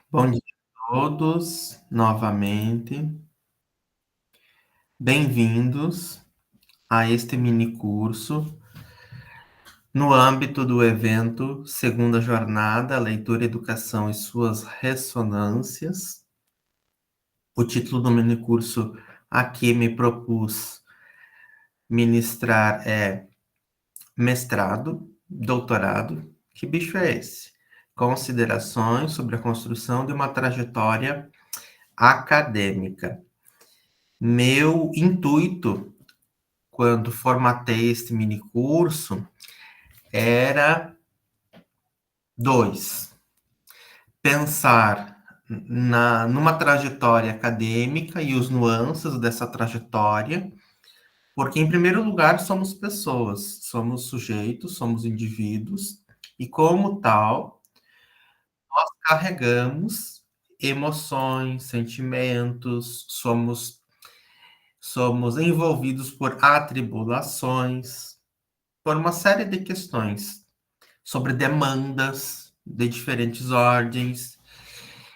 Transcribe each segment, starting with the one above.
Bom dia a todos, novamente. Bem-vindos a este mini curso no âmbito do evento Segunda Jornada, Leitura, Educação e suas Ressonâncias. O título do mini curso a que me propus ministrar é Mestrado, Doutorado. Que bicho é esse? Considerações sobre a construção de uma trajetória acadêmica. Meu intuito quando formatei este mini curso era dois: pensar numa trajetória acadêmica e os nuances dessa trajetória, porque, em primeiro lugar, somos pessoas, somos sujeitos, somos indivíduos, e, como tal, carregamos emoções, sentimentos, somos envolvidos por atribulações, por uma série de questões sobre demandas de diferentes ordens,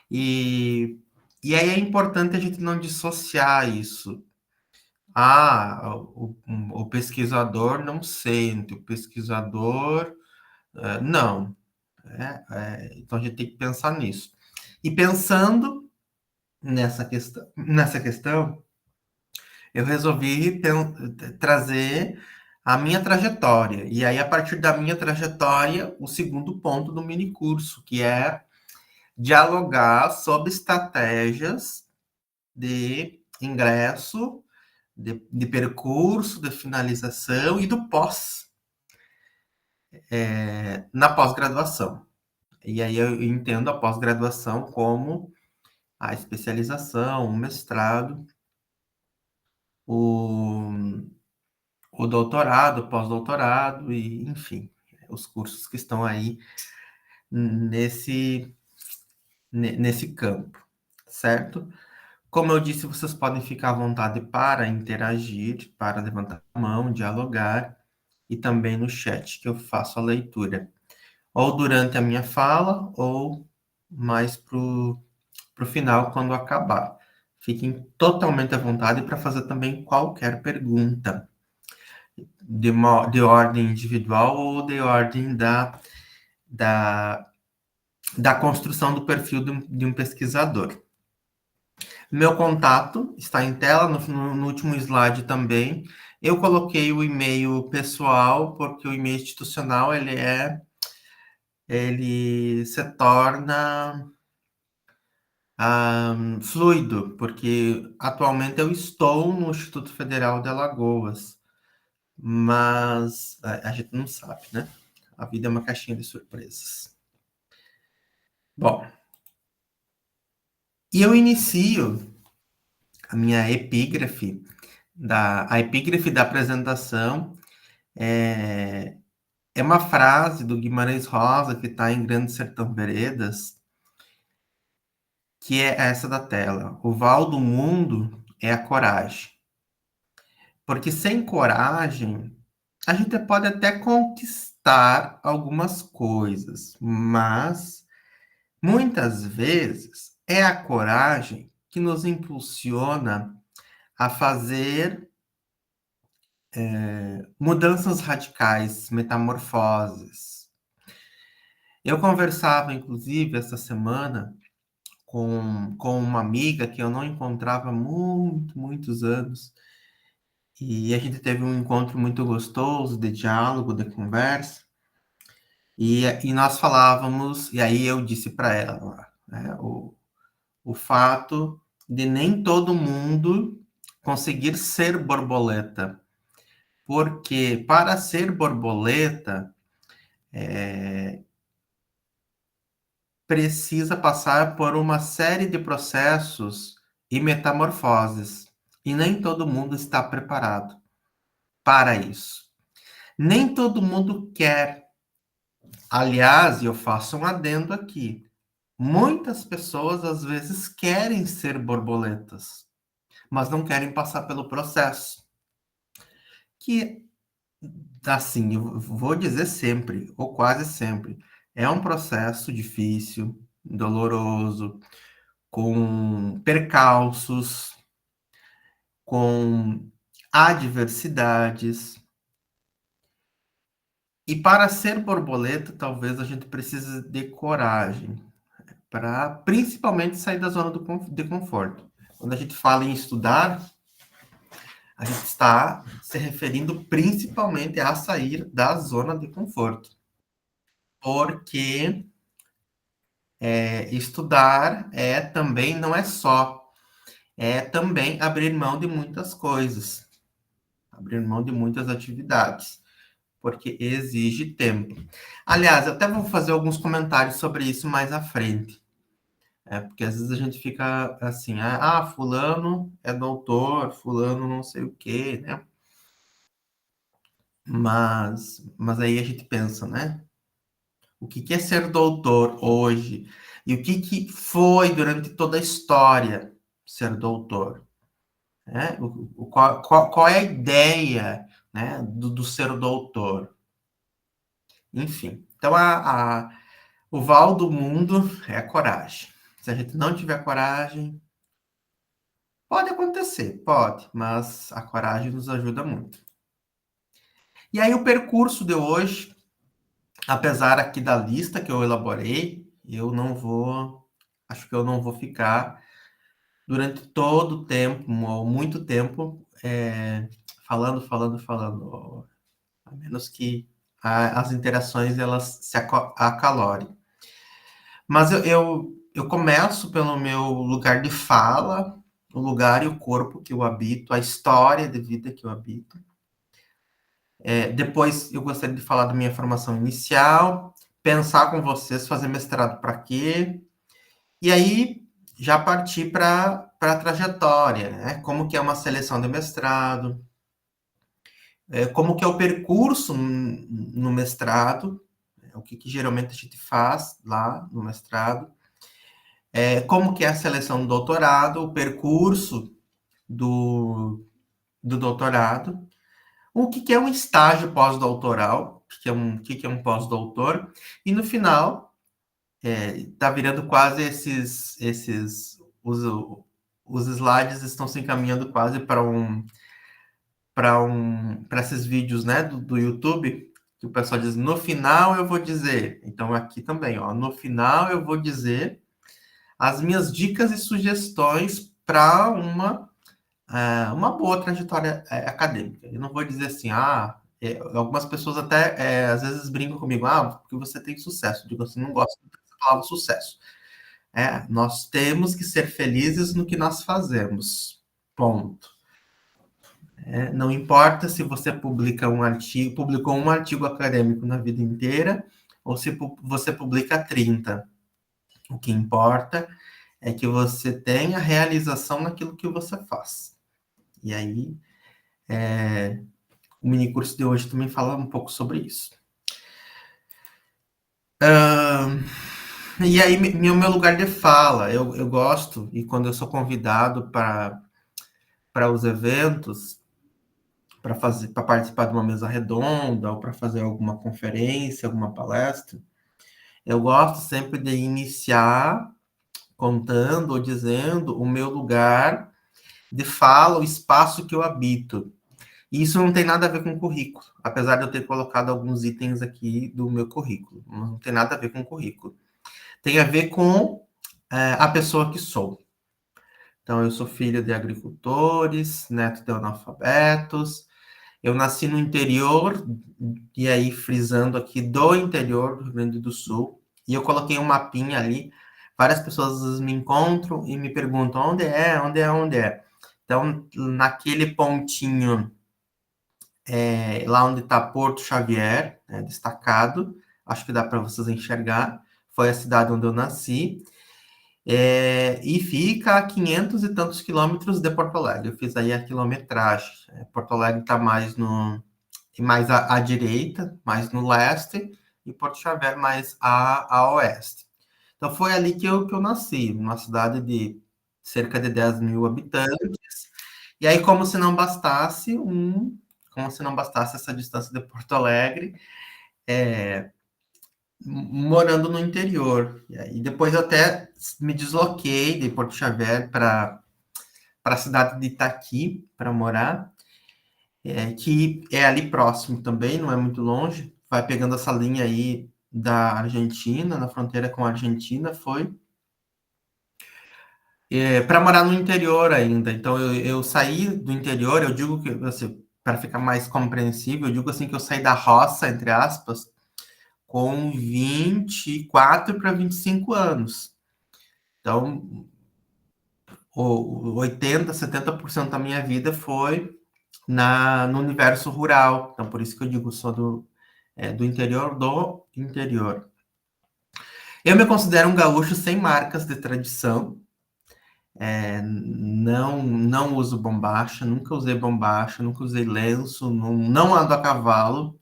e, e aí é importante a gente não dissociar isso. O pesquisador não sente, o pesquisador não. Então a gente tem que pensar nisso. E pensando nessa questão, eu resolvi trazer a minha trajetória. E aí, a partir da minha trajetória, o segundo ponto do mini curso, que é dialogar sobre estratégias de ingresso, de percurso, de finalização e do pós, na pós-graduação. E aí eu entendo a pós-graduação como a especialização, o mestrado, o, o doutorado, o pós-doutorado e, enfim, os cursos que estão aí nesse, nesse campo, certo? Como eu disse, vocês podem ficar à vontade para interagir, para levantar a mão, dialogar, e também no chat que eu faço a leitura, ou durante a minha fala, ou mais para o final, quando acabar. Fiquem totalmente à vontade para fazer também qualquer pergunta, de ordem individual ou de ordem da, da construção do perfil de um pesquisador. Meu contato está em tela, no último slide também. Eu coloquei o e-mail pessoal, porque o e-mail institucional, ele se torna fluido, porque atualmente eu estou no Instituto Federal de Alagoas, mas a gente não sabe, né? A vida é uma caixinha de surpresas. Bom, e eu inicio a minha epígrafe, a epígrafe da apresentação é uma frase do Guimarães Rosa, que está em Grande Sertão Veredas, que é essa da tela: o val do mundo é a coragem. Porque sem coragem, a gente pode até conquistar algumas coisas, mas muitas vezes é a coragem que nos impulsiona a fazer mudanças radicais, metamorfoses. Eu conversava, inclusive, essa semana com uma amiga que eu não encontrava há muitos anos, e a gente teve um encontro muito gostoso de diálogo, de conversa, e nós falávamos, e aí eu disse para ela, né, o fato de nem todo mundo conseguir ser borboleta, porque para ser borboleta precisa passar por uma série de processos e metamorfoses, e nem todo mundo está preparado para isso. Nem todo mundo quer. Aliás, eu faço um adendo aqui. Muitas pessoas às vezes querem ser borboletas, mas não querem passar pelo processo. Que, assim, eu vou dizer sempre, ou quase sempre, é um processo difícil, doloroso, com percalços, com adversidades. E para ser borboleta, talvez a gente precise de coragem, para principalmente sair da zona de conforto. Quando a gente fala em estudar, a gente está se referindo principalmente a sair da zona de conforto. Porque estudar também não é só, é também abrir mão de muitas coisas, abrir mão de muitas atividades, porque exige tempo. Aliás, eu até vou fazer alguns comentários sobre isso mais à frente. Porque às vezes a gente fica assim, fulano é doutor, fulano não sei o quê, né? Mas aí a gente pensa, né? O que é ser doutor hoje? E o que foi durante toda a história ser doutor? Né? Qual é a ideia, né, do ser doutor? Enfim, então o val do mundo é a coragem. Se a gente não tiver coragem, pode acontecer, pode, mas a coragem nos ajuda muito. E aí o percurso de hoje, apesar aqui da lista que eu elaborei, acho que eu não vou ficar durante todo o tempo, ou muito tempo, falando, a menos que as interações elas se acalorem. Mas eu começo pelo meu lugar de fala, o lugar e o corpo que eu habito, a história de vida que eu habito. Depois eu gostaria de falar da minha formação inicial, pensar com vocês, fazer mestrado para quê? E aí já partir para a trajetória, né? Como que é uma seleção de mestrado, como que é o percurso no mestrado, o que geralmente a gente faz lá no mestrado, como que é a seleção do doutorado, o percurso do doutorado, o que é um estágio pós-doutoral, o que é um pós-doutor, e no final, está virando quase os slides estão se encaminhando quase para esses vídeos, né, do YouTube, que o pessoal diz, no final eu vou dizer, então aqui também, ó, no final eu vou dizer as minhas dicas e sugestões para uma boa trajetória acadêmica. Eu não vou dizer assim, algumas pessoas até às vezes brincam comigo, porque você tem sucesso. Eu digo assim, não gosto dessa palavra sucesso. Nós temos que ser felizes no que nós fazemos. Ponto. Não importa se você publicou um artigo acadêmico na vida inteira, ou se você publica 30. O que importa é que você tenha realização naquilo que você faz. E aí, o minicurso de hoje também fala um pouco sobre isso. E aí, meu lugar de fala, eu gosto, e quando eu sou convidado para os eventos, para participar de uma mesa redonda, ou para fazer alguma conferência, alguma palestra, eu gosto sempre de iniciar contando ou dizendo o meu lugar de fala, o espaço que eu habito. E isso não tem nada a ver com currículo, apesar de eu ter colocado alguns itens aqui do meu currículo. Não tem nada a ver com currículo. Tem a ver com a pessoa que sou. Então, eu sou filho de agricultores, neto de analfabetos. Eu nasci no interior, e aí frisando aqui, do interior do Rio Grande do Sul. E eu coloquei um mapinha ali. Várias pessoas me encontram e me perguntam onde é, onde é, onde é. Então, naquele pontinho lá onde está Porto Xavier, destacado, acho que dá para vocês enxergar, foi a cidade onde eu nasci, e fica a 500 e tantos quilômetros de Porto Alegre. Eu fiz aí a quilometragem. Porto Alegre está mais à direita, mais no leste, e Porto Xavier mais a oeste. Então foi ali que eu nasci, uma cidade de cerca de 10 mil habitantes. E aí, como se não bastasse essa distância de Porto Alegre, morando no interior. E aí depois eu até me desloquei de Porto Xavier para a cidade de Itaqui para morar, que é ali próximo também, não é muito longe. Vai pegando essa linha aí da Argentina, na fronteira com a Argentina, foi para morar no interior ainda. Então eu saí do interior, eu digo que assim, para ficar mais compreensível, eu digo assim que eu saí da roça, entre aspas, com 24 para 25 anos. Então, 80, 70% da minha vida foi no universo rural. Então, por isso que eu digo, sou do interior do interior. Eu me considero um gaúcho sem marcas de tradição. Não uso bombacha, nunca usei bombacha, nunca usei lenço, não ando a cavalo.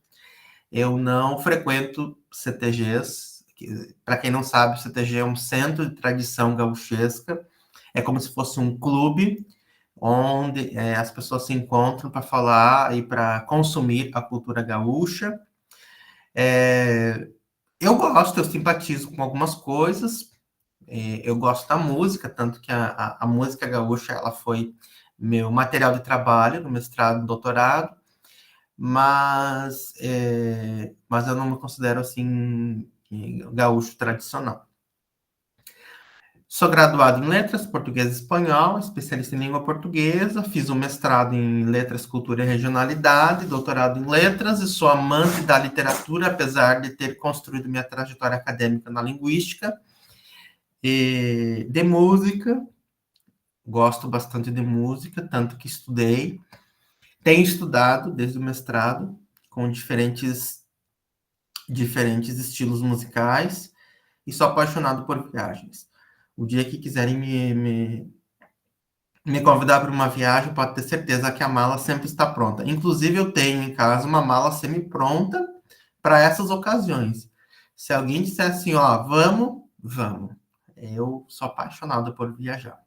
Eu não frequento CTGs. Para quem não sabe, CTG é um centro de tradição gauchesca. É como se fosse um clube onde as pessoas se encontram para falar e para consumir a cultura gaúcha. Eu gosto, eu simpatizo com algumas coisas. Eu gosto da música, tanto que a música gaúcha ela foi meu material de trabalho no mestrado, no doutorado, mas eu não me considero assim gaúcho tradicional. Sou graduado em Letras, Português e Espanhol, especialista em língua portuguesa, fiz um mestrado em Letras, Cultura e Regionalidade, doutorado em Letras e sou amante da literatura, apesar de ter construído minha trajetória acadêmica na linguística. E de música, gosto bastante de música, tanto que tenho estudado desde o mestrado com diferentes estilos musicais e sou apaixonado por viagens. O dia que quiserem me convidar para uma viagem, pode ter certeza que a mala sempre está pronta. Inclusive, eu tenho em casa uma mala semi-pronta para essas ocasiões. Se alguém disser assim, ó, vamos, vamos. Eu sou apaixonado por viajar.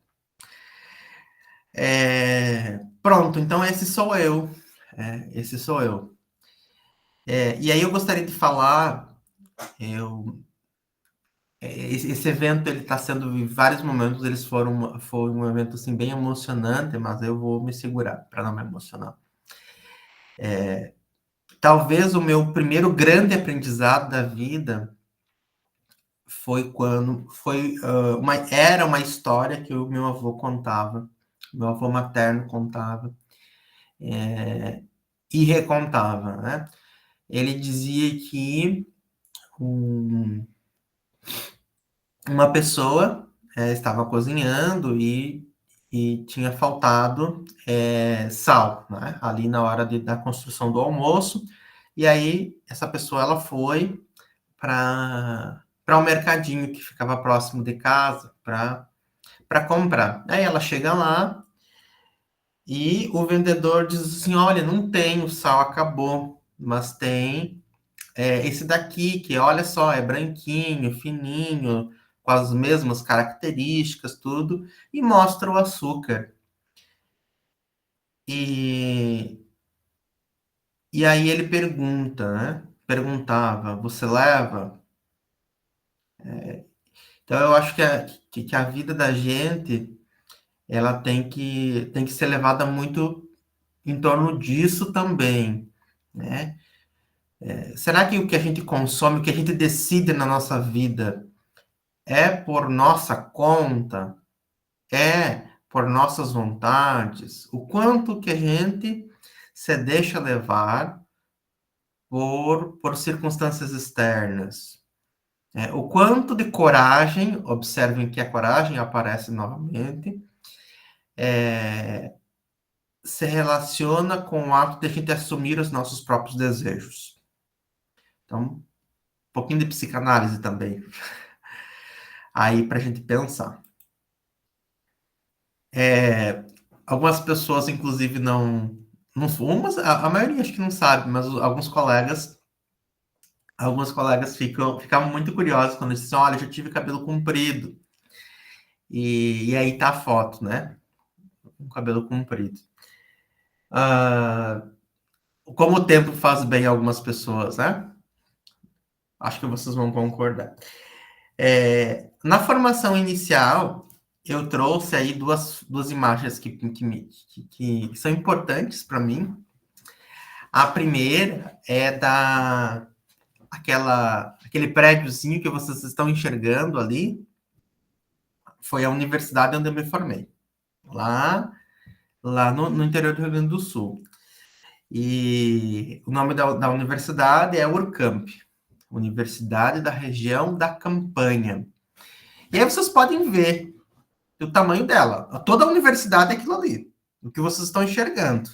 Pronto, então esse sou eu. Esse sou eu. E aí eu gostaria de falar, eu, esse evento ele está sendo em vários momentos, foi um evento assim bem emocionante, mas eu vou me segurar para não me emocionar. Talvez o meu primeiro grande aprendizado da vida foi quando era uma história que o meu avô contava, meu avô materno contava e recontava, né? Ele dizia que um, uma pessoa estava cozinhando e tinha faltado sal, né? Ali na hora da construção do almoço. E aí essa pessoa ela foi para um mercadinho que ficava próximo de casa para comprar. Aí ela chega lá e o vendedor diz assim: olha, não tem, o sal acabou, mas tem esse daqui, que olha só, é branquinho, fininho, com as mesmas características, tudo, e mostra o açúcar. E, e aí ele pergunta, né? Perguntava, você leva? Então eu acho que a vida da gente, ela tem que ser levada muito em torno disso também, né? Será que o que a gente consome, o que a gente decide na nossa vida é por nossa conta? É por nossas vontades? O quanto que a gente se deixa levar por circunstâncias externas? O quanto de coragem, observem que a coragem aparece novamente, se relaciona com o ato de a gente assumir os nossos próprios desejos. Então, um pouquinho de psicanálise também, aí para a gente pensar. Algumas pessoas, inclusive, não fumam, a maioria acho que não sabe, mas alguns colegas ficavam muito curiosos quando dizem, olha, eu já tive cabelo comprido. E aí tá a foto, né? Com cabelo comprido. Como o tempo faz bem a algumas pessoas, né? Acho que vocês vão concordar. Na formação inicial, eu trouxe aí duas imagens que são importantes para mim. A primeira é aquele prédiozinho que vocês estão enxergando ali, foi a universidade onde eu me formei, lá no interior do Rio Grande do Sul. E o nome da universidade é Urcamp, Universidade da Região da Campanha. E aí vocês podem ver o tamanho dela. Toda a universidade é aquilo ali, o que vocês estão enxergando.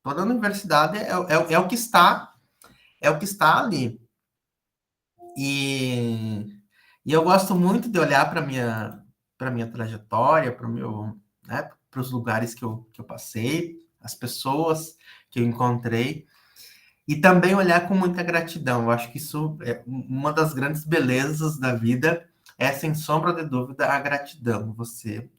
Toda a universidade é o que está ali. E eu gosto muito de olhar para minha trajetória, para os lugares que eu passei, as pessoas que eu encontrei, e também olhar com muita gratidão. Eu acho que isso é uma das grandes belezas da vida, é, sem sombra de dúvida, a gratidão. Você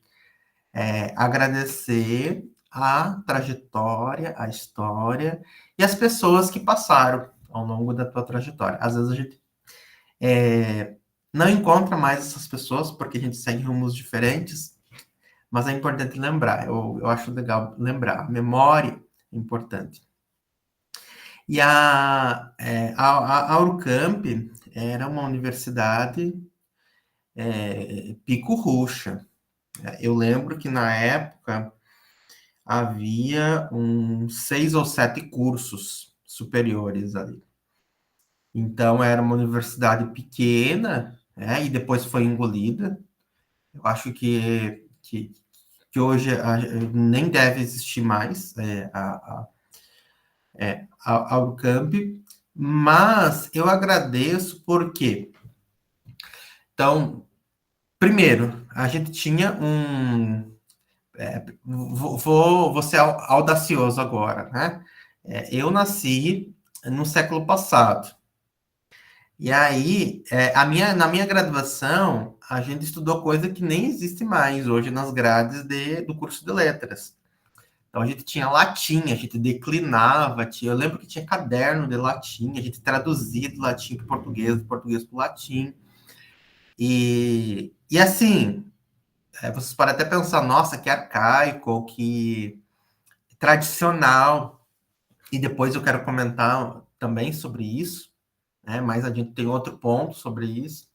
agradecer a trajetória, a história e as pessoas que passaram ao longo da tua trajetória. Às vezes a gente não encontra mais essas pessoas porque a gente segue rumos diferentes, mas é importante lembrar. Eu acho legal lembrar. A memória é importante. E a Urcamp era uma universidade pico ruxa. Eu lembro que na época havia uns 6 ou 7 cursos superiores ali. Então era uma universidade pequena, e depois foi engolida. Eu acho que hoje nem deve existir mais a Urcamp, mas eu agradeço porque, então, primeiro, a gente tinha vou ser audacioso agora, né? Eu nasci no século passado. E aí, na minha graduação, a gente estudou coisa que nem existe mais hoje nas grades do curso de letras. Então, a gente tinha latim, a gente declinava, eu lembro que tinha caderno de latim, a gente traduzia do latim para o português, do português para o latim. E assim, vocês podem até pensar, nossa, que arcaico, que tradicional. E depois eu quero comentar também sobre isso, né? Mas a gente tem outro ponto sobre isso.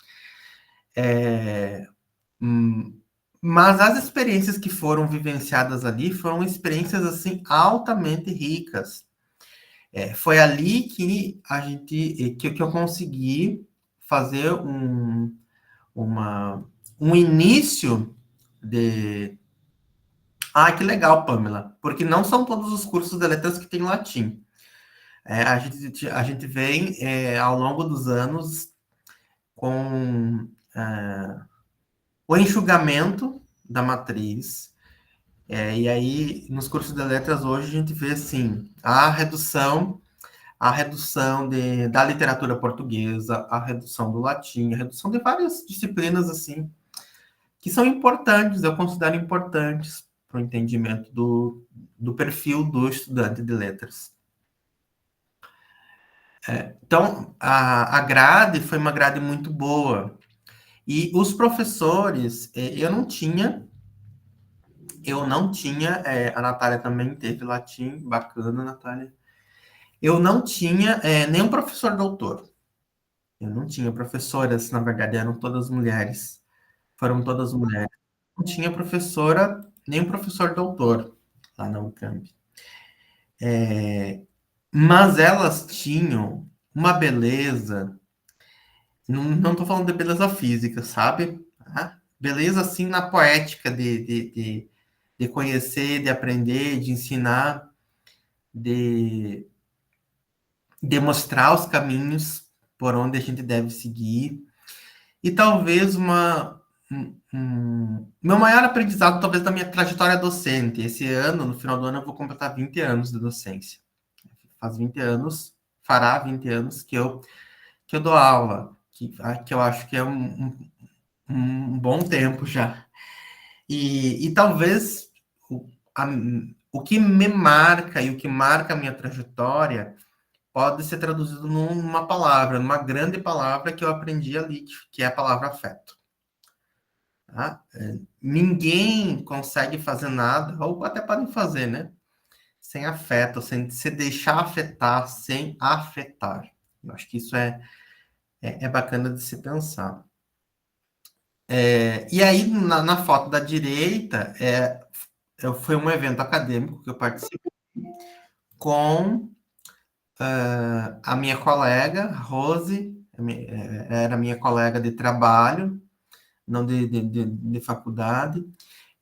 Mas as experiências que foram vivenciadas ali foram experiências assim altamente ricas. Foi ali que que eu consegui fazer um início de. Ah, que legal, Pamela, porque não são todos os cursos de letras que têm latim. A gente vem ao longo dos anos com o enxugamento da matriz. E aí, nos cursos de letras hoje, a gente vê assim, a redução da literatura portuguesa, a redução do latim, a redução de várias disciplinas assim, que são importantes, eu considero importantes para o entendimento do perfil do estudante de letras. Então, a grade foi uma grade muito boa. E os professores, eu não tinha, a Natália também teve latim, bacana, Natália. Eu não tinha nenhum professor doutor. Eu não tinha professoras, na verdade, eram todas mulheres. Foram todas mulheres. Não tinha professora, nem professor doutor lá na Unicamp. Mas elas tinham uma beleza, não estou falando de beleza física, sabe? Beleza assim na poética de conhecer, de aprender, de ensinar, de demonstrar os caminhos por onde a gente deve seguir. E talvez meu maior aprendizado, talvez, da minha trajetória docente. Esse ano, no final do ano, eu vou completar 20 anos de docência. Faz 20 anos, fará 20 anos que eu dou aula, que eu acho que é um bom tempo já. E talvez o, a, o que me marca e o que marca a minha trajetória pode ser traduzido numa palavra, numa grande palavra que eu aprendi ali, que é a palavra afeto. Tá? Ninguém consegue fazer nada, ou até podem fazer, né? Sem afeto, sem se deixar afetar, sem afetar. Eu acho que isso é bacana de se pensar. E aí, na foto da direita, foi um evento acadêmico que eu participei com a minha colega, Rose, era minha colega de trabalho, não de faculdade,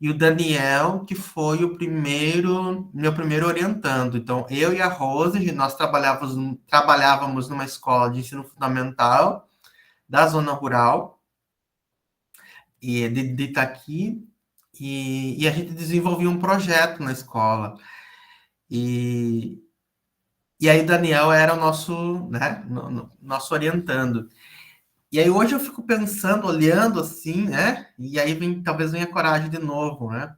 e o Daniel, que foi meu primeiro orientando. Então, eu e a Rose, nós trabalhávamos numa escola de ensino fundamental da zona rural, e de Itaqui, e a gente desenvolvia um projeto na escola. E aí, Daniel era o nosso, né, nosso orientando. E aí, hoje eu fico pensando, olhando assim, né, e aí talvez venha a coragem de novo, né?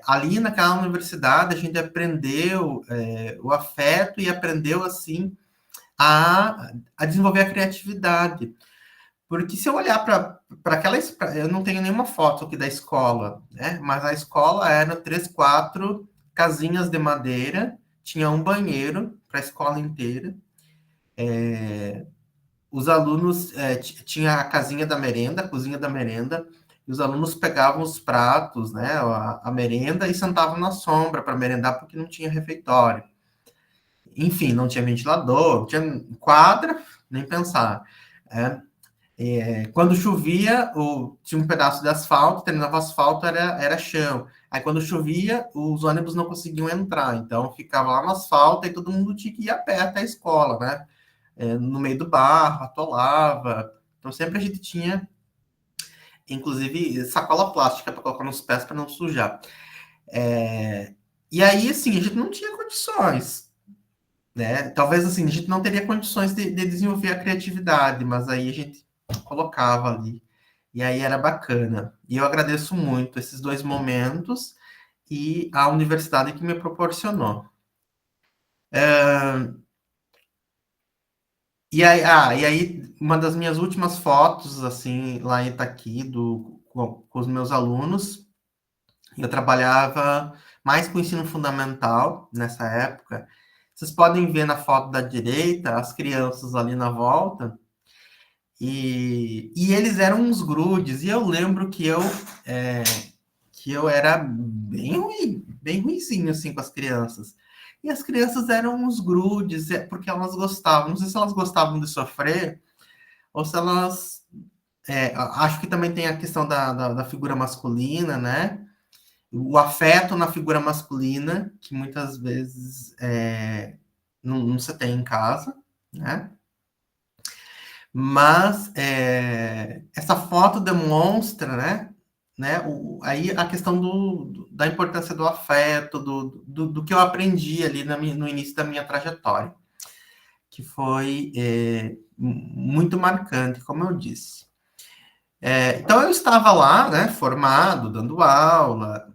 Ali naquela universidade, a gente aprendeu o afeto e aprendeu, assim, a desenvolver a criatividade. Porque se eu olhar para aquela. Eu não tenho nenhuma foto aqui da escola, né? Mas a escola era 3, 4 casinhas de madeira, tinha um banheiro para a escola inteira. Os alunos tinha a casinha da merenda, a cozinha da merenda, e os alunos pegavam os pratos, né, a merenda, e sentavam na sombra para merendar, porque não tinha refeitório. Enfim, não tinha ventilador, não tinha quadra, nem pensar. Quando chovia, tinha um pedaço de asfalto, terminava o asfalto, era chão. Aí quando chovia, os ônibus não conseguiam entrar, então ficava lá no asfalto e todo mundo tinha que ir a pé até a escola, né? No meio do barro, atolava. Então sempre a gente tinha, inclusive, sacola plástica para colocar nos pés para não sujar. E aí, assim, a gente não tinha condições, né? Talvez, assim, a gente não teria condições de desenvolver a criatividade, mas aí a gente colocava ali. E aí era bacana. E eu agradeço muito esses 2 momentos e a universidade que me proporcionou. E aí, uma das minhas últimas fotos, assim, lá em Itaqui, com os meus alunos, eu trabalhava mais com ensino fundamental nessa época. Vocês podem ver na foto da direita as crianças ali na volta, e eles eram uns grudes, e eu lembro que eu era bem ruim, bem ruinzinho, assim, com as crianças. E as crianças eram uns grudes, porque elas gostavam, não sei se elas gostavam de sofrer, ou se elas. Acho que também tem a questão da figura masculina, né? O afeto na figura masculina, que muitas vezes não se tem em casa, né? Mas essa foto demonstra, aí a questão da importância do afeto, do que eu aprendi ali no início da minha trajetória, que foi muito marcante, como eu disse. Então eu estava lá, né, formado, dando aula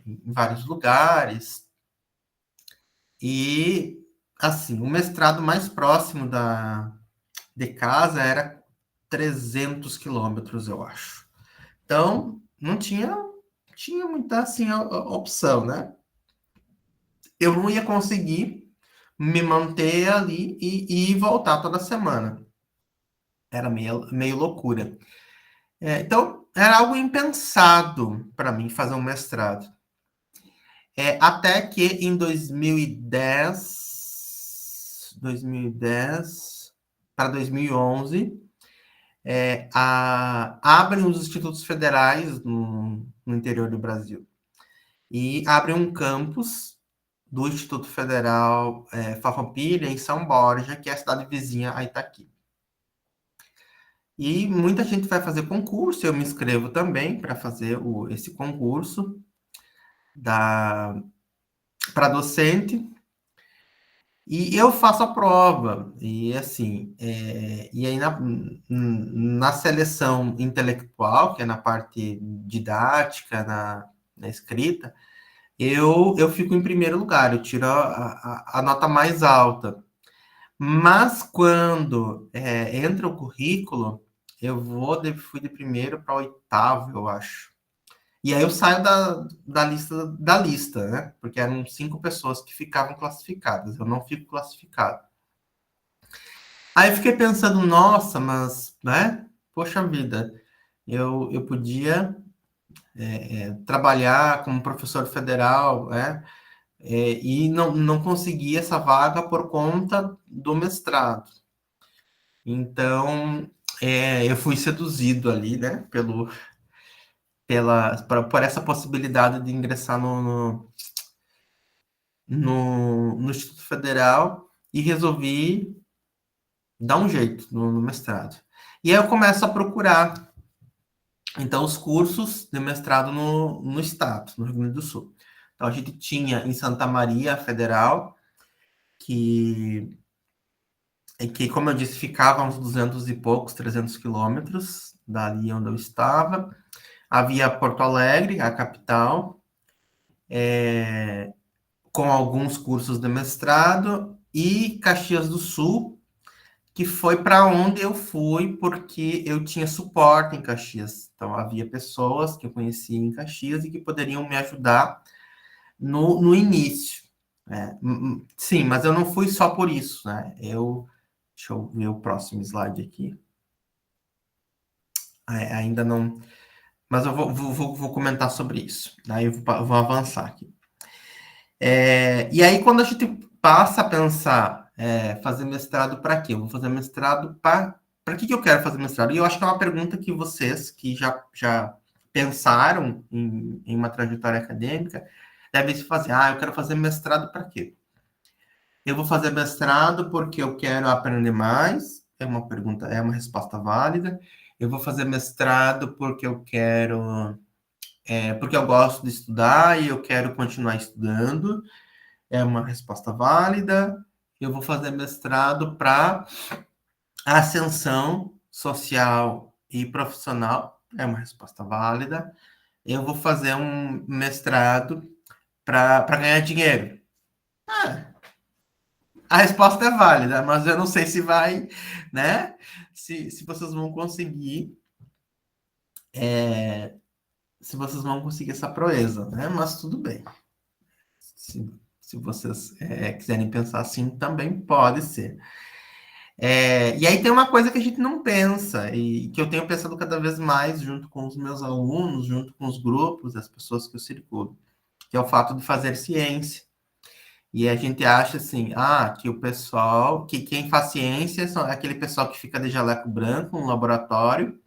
em vários lugares, e assim, o mestrado mais próximo de casa era 300 quilômetros, eu acho. Então, não tinha muita assim, opção, né? Eu não ia conseguir me manter ali e voltar toda semana. Era meio loucura. Então, era algo impensado para mim fazer um mestrado. Até que em 2010 para 2011, abrem os institutos federais no interior do Brasil. E abrem um campus do Instituto Federal Farroupilha, em São Borja, que é a cidade vizinha a Itaqui. E muita gente vai fazer concurso, eu me inscrevo também para fazer esse concurso para docente, e eu faço a prova, e assim, e aí na seleção intelectual, que é na parte didática, na escrita, eu fico em primeiro lugar, eu tiro a nota mais alta. Mas quando entra o currículo, fui de primeiro para oitavo, eu acho. E aí eu saio da lista, né? Porque eram 5 pessoas que ficavam classificadas. Eu não fico classificado. Aí eu fiquei pensando, nossa, mas, né? Poxa vida, eu podia trabalhar como professor federal, né? E não consegui essa vaga por conta do mestrado. Então, eu fui seduzido ali, né? Por essa possibilidade de ingressar no Instituto Federal e resolvi dar um jeito no mestrado. E aí eu começo a procurar, então, os cursos de mestrado no estado, no Rio Grande do Sul. Então, a gente tinha em Santa Maria Federal, que, como eu disse, ficava uns 200 e poucos, 300 quilômetros dali onde eu estava. Havia Porto Alegre, a capital, com alguns cursos de mestrado, e Caxias do Sul, que foi para onde eu fui, porque eu tinha suporte em Caxias. Então, havia pessoas que eu conhecia em Caxias e que poderiam me ajudar no início. Sim, mas eu não fui só por isso, né? Deixa eu ver o próximo slide aqui. Ainda não, mas eu vou comentar sobre isso. Daí eu vou avançar aqui. E aí, quando a gente passa a pensar, fazer mestrado para quê? Eu vou fazer mestrado para que eu quero fazer mestrado? E eu acho que é uma pergunta que vocês que já pensaram em uma trajetória acadêmica devem se fazer. Eu quero fazer mestrado para quê? Eu vou fazer mestrado porque eu quero aprender mais. É uma pergunta, é uma resposta válida. Eu vou fazer mestrado porque eu quero, porque eu gosto de estudar e eu quero continuar estudando. É uma resposta válida. Eu vou fazer mestrado para ascensão social e profissional. É uma resposta válida. Eu vou fazer um mestrado para ganhar dinheiro. Ah, a resposta é válida, mas eu não sei se vai, né? Se vocês vão conseguir, se vocês vão conseguir essa proeza, né? Mas tudo bem. Se vocês quiserem pensar assim, também pode ser. E aí tem uma coisa que a gente não pensa, e que eu tenho pensado cada vez mais junto com os meus alunos, junto com os grupos, as pessoas que eu circulo, que é o fato de fazer ciência. E a gente acha assim, que o pessoal, que quem faz ciência é aquele pessoal que fica de jaleco branco no laboratório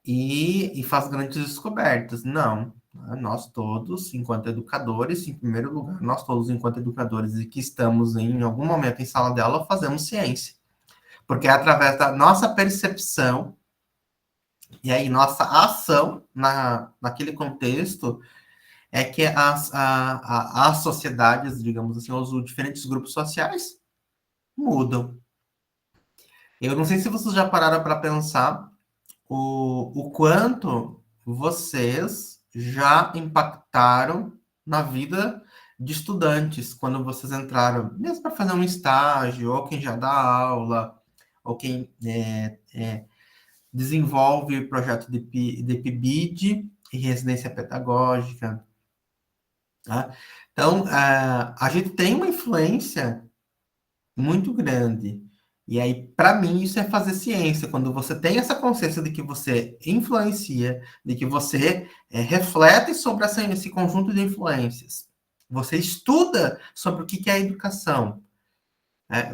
e faz grandes descobertas. Não. Nós todos, enquanto educadores, em primeiro lugar, nós todos, enquanto educadores e que estamos em algum momento em sala de aula, fazemos ciência. Porque é através da nossa percepção e aí nossa ação naquele contexto é que as sociedades, digamos assim, os diferentes grupos sociais mudam. Eu não sei se vocês já pararam para pensar o quanto vocês já impactaram na vida de estudantes quando vocês entraram, mesmo para fazer um estágio, ou quem já dá aula, ou quem desenvolve projeto de PIBID e residência pedagógica. Tá? Então, a gente tem uma influência muito grande. E aí, para mim, isso é fazer ciência. Quando você tem essa consciência de que você influencia, de que você reflete sobre esse conjunto de influências, você estuda sobre o que é a educação,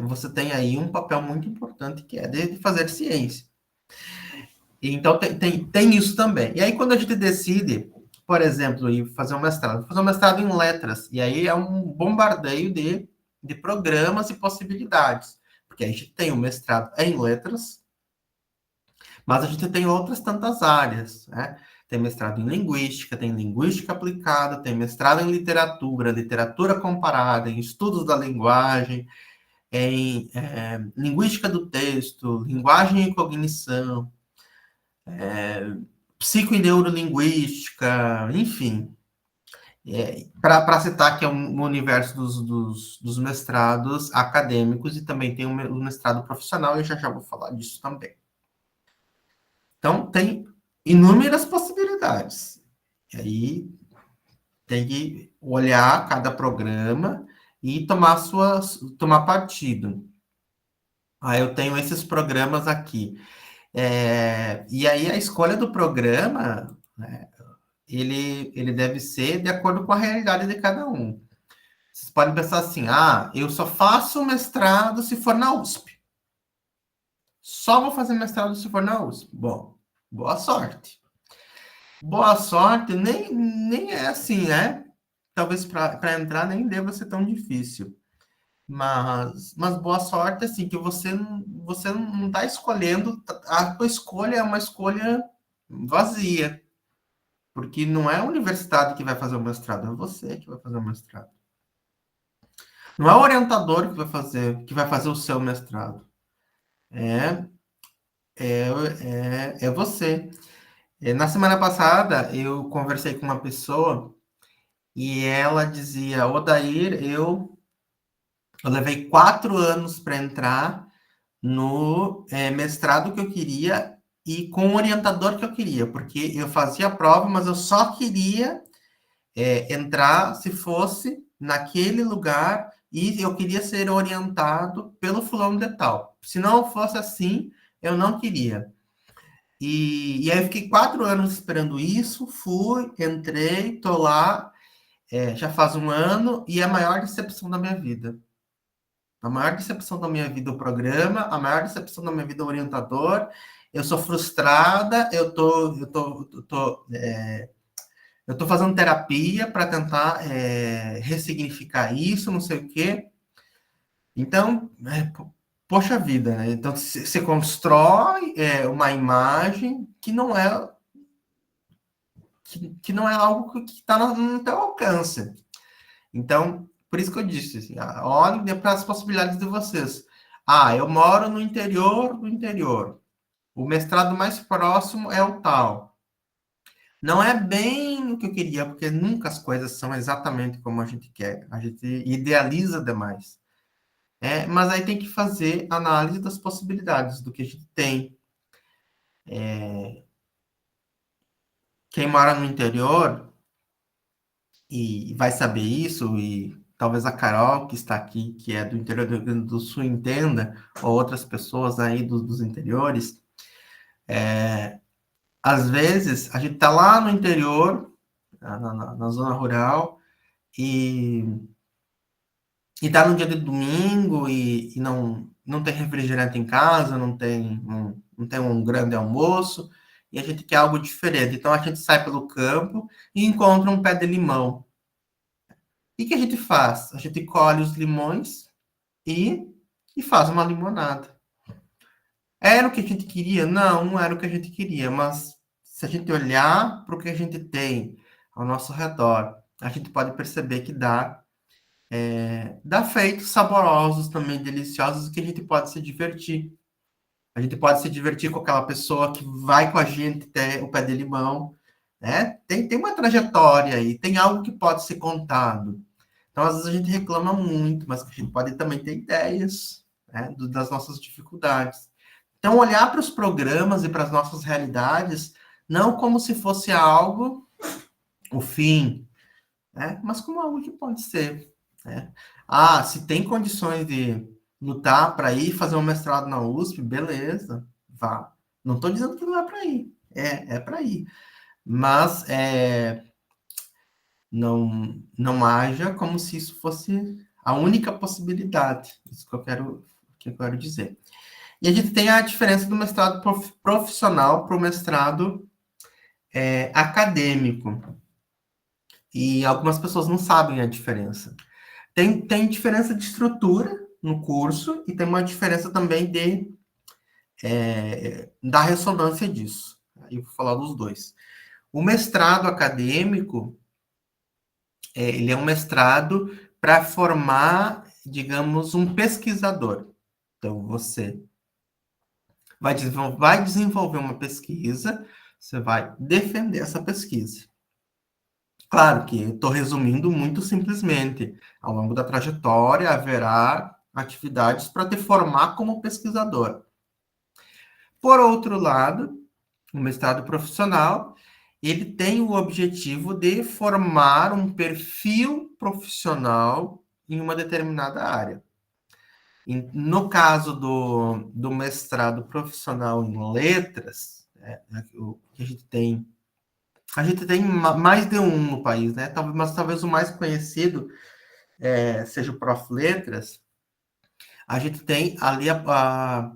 você tem aí um papel muito importante que é de fazer ciência. Então, tem isso também. E aí, quando a gente decide, por exemplo, ir fazer um mestrado em letras, e aí é um bombardeio de programas e possibilidades. Porque a gente tem o mestrado em letras, mas a gente tem outras tantas áreas, né? Tem mestrado em linguística, tem linguística aplicada, tem mestrado em literatura, literatura comparada, em estudos da linguagem, em linguística do texto, linguagem e cognição, psiconeurolinguística, enfim. Para citar que é um universo dos mestrados acadêmicos e também tem o mestrado profissional, eu já vou falar disso também. Então, tem inúmeras possibilidades. E aí tem que olhar cada programa e tomar partido. Eu tenho esses programas aqui. E aí a escolha do programa, né, ele deve ser de acordo com a realidade de cada um. Vocês podem pensar assim, eu só faço mestrado se for na USP. Só vou fazer mestrado se for na USP. Bom, boa sorte. Boa sorte nem é assim, né? Talvez para entrar nem deva ser tão difícil. Mas boa sorte, assim, que você não está escolhendo, a tua escolha é uma escolha vazia, porque não é a universidade que vai fazer o mestrado, é você que vai fazer o mestrado. Não é o orientador que vai fazer o seu mestrado, é, é você. Na semana passada, eu conversei com uma pessoa e ela dizia, Odair, eu levei 4 anos para entrar no mestrado que eu queria e com o orientador que eu queria, porque eu fazia a prova, mas eu só queria entrar se fosse naquele lugar e eu queria ser orientado pelo fulano de tal. Se não fosse assim, eu não queria. E aí eu fiquei 4 anos esperando isso, fui, entrei, tô lá, já faz um ano, e é a maior decepção da minha vida. A maior decepção da minha vida é o programa, a maior decepção da minha vida é o orientador. Eu sou frustrada, eu tô fazendo terapia para tentar ressignificar isso, não sei o quê. Então, poxa vida, né? Então você constrói uma imagem que não é algo que está no teu alcance. Então, por isso que eu disse, assim, olhem para as possibilidades de vocês. Eu moro no interior do interior. O mestrado mais próximo é o tal. Não é bem o que eu queria, porque nunca as coisas são exatamente como a gente quer. A gente idealiza demais. Mas aí tem que fazer análise das possibilidades, do que a gente tem. Quem mora no interior e vai saber isso, e talvez a Carol, que está aqui, que é do interior do Rio Grande do Sul, entenda, ou outras pessoas aí dos interiores, às vezes a gente está lá no interior, na zona rural, e tá no dia de domingo e não tem refrigerante em casa, não tem um grande almoço, e a gente quer algo diferente. Então a gente sai pelo campo e encontra um pé de limão. E o que a gente faz? A gente colhe os limões e faz uma limonada. Era o que a gente queria? Não, não era o que a gente queria, mas se a gente olhar para o que a gente tem ao nosso redor, a gente pode perceber que dá feitos saborosos também, deliciosos, que a gente pode se divertir. A gente pode se divertir com aquela pessoa que vai com a gente até o pé de limão, né? Tem uma trajetória aí, tem algo que pode ser contado. Então, às vezes a gente reclama muito, mas a gente pode também ter ideias, né, das nossas dificuldades. Então, olhar para os programas e para as nossas realidades, não como se fosse algo, o fim, né, mas como algo que pode ser. Né? Se tem condições de lutar para ir fazer um mestrado na USP, beleza, vá. Não estou dizendo que não é para ir, é para ir. Mas não haja como se isso fosse a única possibilidade. Isso que eu quero dizer. E a gente tem a diferença do mestrado profissional para o mestrado acadêmico. E algumas pessoas não sabem a diferença. Tem diferença de estrutura no curso e tem uma diferença também da ressonância disso. Aí eu vou falar dos dois. O mestrado acadêmico, ele é um mestrado para formar, digamos, um pesquisador. Então, você vai desenvolver uma pesquisa, você vai defender essa pesquisa. Claro que estou resumindo muito simplesmente. Ao longo da trajetória, haverá atividades para te formar como pesquisador. Por outro lado, o mestrado profissional, ele tem o objetivo de formar um perfil profissional em uma determinada área. No caso do mestrado profissional em letras, o que a gente tem mais de um no país, né? Mas talvez o mais conhecido seja o Prof. Letras. A gente tem ali a,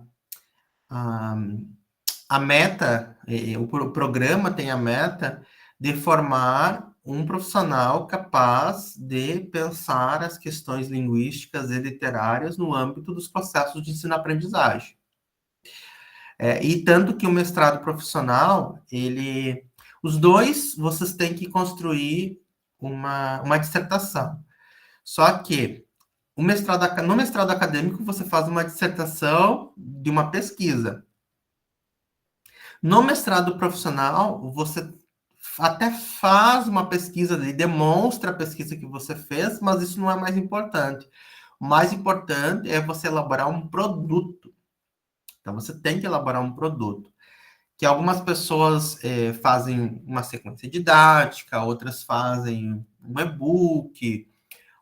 a meta, o programa tem a meta de formar um profissional capaz de pensar as questões linguísticas e literárias no âmbito dos processos de ensino-aprendizagem. E tanto que o mestrado profissional, os dois, vocês têm que construir uma dissertação. Só que no mestrado acadêmico, você faz uma dissertação de uma pesquisa. No mestrado profissional, você até faz uma pesquisa e demonstra a pesquisa que você fez, mas isso não é mais importante. O mais importante é você elaborar um produto. Então, você tem que elaborar um produto. Que algumas pessoas fazem uma sequência didática, outras fazem um e-book,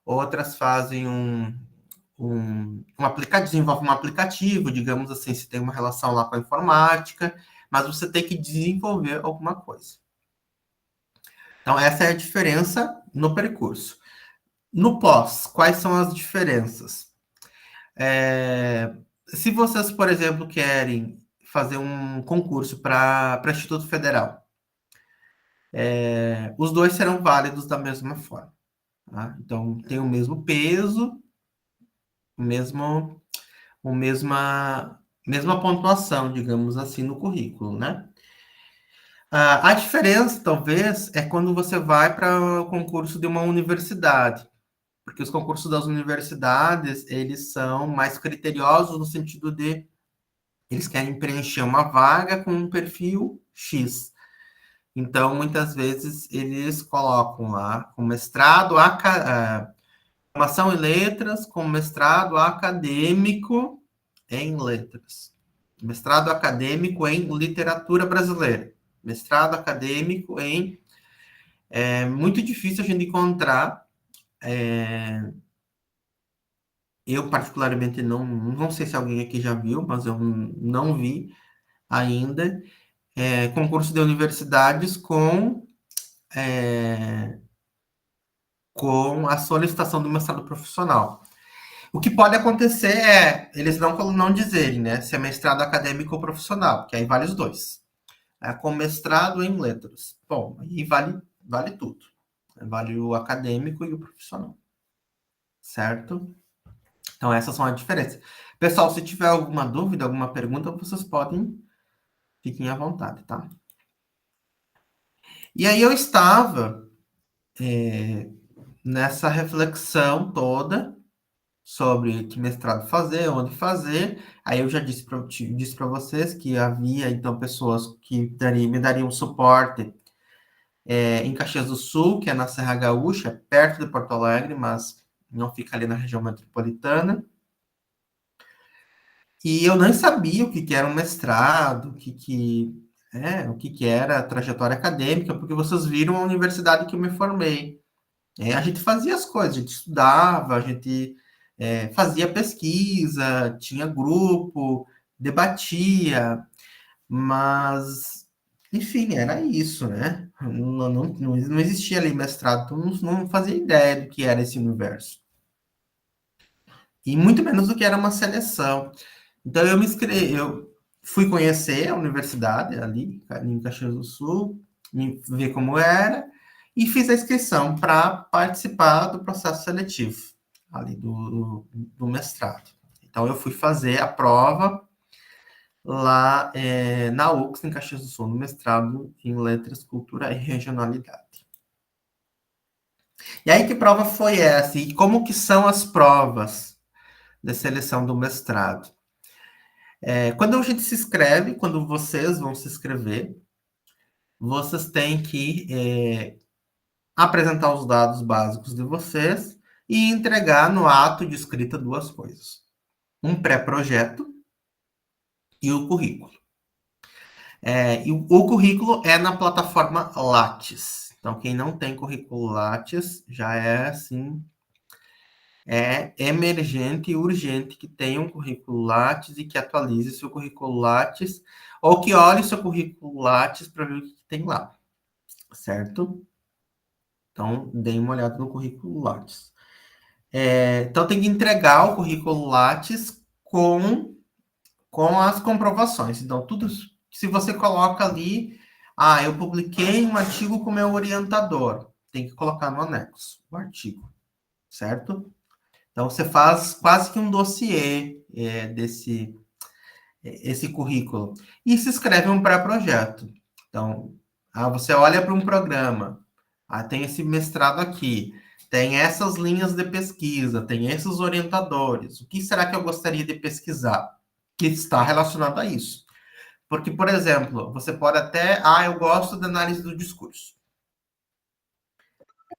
outras fazem um aplicativo, desenvolve um aplicativo, digamos assim, se tem uma relação lá com a informática, mas você tem que desenvolver alguma coisa. Então, essa é a diferença no percurso. No pós, quais são as diferenças? Se vocês, por exemplo, querem fazer um concurso para Instituto Federal, os dois serão válidos da mesma forma. Tá? Então, tem o mesmo peso, o mesmo, mesma pontuação, digamos assim, no currículo, né? A diferença, talvez, é quando você vai para o concurso de uma universidade, porque os concursos das universidades, eles são mais criteriosos no sentido de eles querem preencher uma vaga com um perfil X. Então, muitas vezes, eles colocam lá com mestrado, formação em letras, com mestrado acadêmico em letras. Mestrado acadêmico em literatura brasileira. Mestrado acadêmico em... É muito difícil a gente encontrar. Eu, particularmente, não sei se alguém aqui já viu, mas eu não vi ainda. Concurso de universidades com a solicitação do mestrado profissional. O que pode acontecer eles não dizerem, né, se é mestrado acadêmico ou profissional, porque aí vale os dois. Com mestrado em letras. Bom, aí vale tudo. Vale o acadêmico e o profissional. Certo? Então, essas são as diferenças. Pessoal, se tiver alguma dúvida, alguma pergunta, vocês fiquem à vontade, tá? E aí eu estava nessa reflexão toda sobre que mestrado fazer, onde fazer. Aí eu já disse para vocês que havia, então, pessoas que me dariam suporte em Caxias do Sul, que é na Serra Gaúcha, perto de Porto Alegre, mas não fica ali na região metropolitana. E eu nem sabia o que era um mestrado, o que era a trajetória acadêmica, porque vocês viram a universidade que eu me formei. A gente fazia as coisas, a gente estudava, a gente fazia pesquisa, tinha grupo, debatia, mas, enfim, era isso, né? Não existia ali mestrado, então não fazia ideia do que era esse universo. E muito menos do que era uma seleção. Então eu fui conhecer a universidade ali em Caxias do Sul, ver como era, e fiz a inscrição para participar do processo seletivo ali do mestrado. Então eu fui fazer a prova lá na UX, em Caxias do Sul, no mestrado em Letras, Cultura e Regionalidade. E aí, que prova foi essa? E como que são as provas de seleção do mestrado? Quando a gente se inscreve, quando vocês vão se inscrever, vocês têm que apresentar os dados básicos de vocês e entregar no ato de escrita duas coisas: um pré-projeto e o currículo. E o currículo é na plataforma Lattes. Então, quem não tem currículo Lattes já é assim, é emergente e urgente que tenha um currículo Lattes e que atualize seu currículo Lattes, ou que olhe seu currículo Lattes para ver o que tem lá, certo? Então, deem uma olhada no currículo Lattes. Então, tem que entregar o currículo Lattes com as comprovações. Então, tudo, se você coloca ali, eu publiquei um artigo com meu orientador, tem que colocar no anexo o artigo, certo? Então, você faz quase que um dossiê esse currículo e se escreve um pré-projeto. Então, você olha para um programa, tem esse mestrado aqui, tem essas linhas de pesquisa, tem esses orientadores. O que será que eu gostaria de pesquisar que está relacionado a isso? Porque, por exemplo, você pode até, eu gosto de análise do discurso.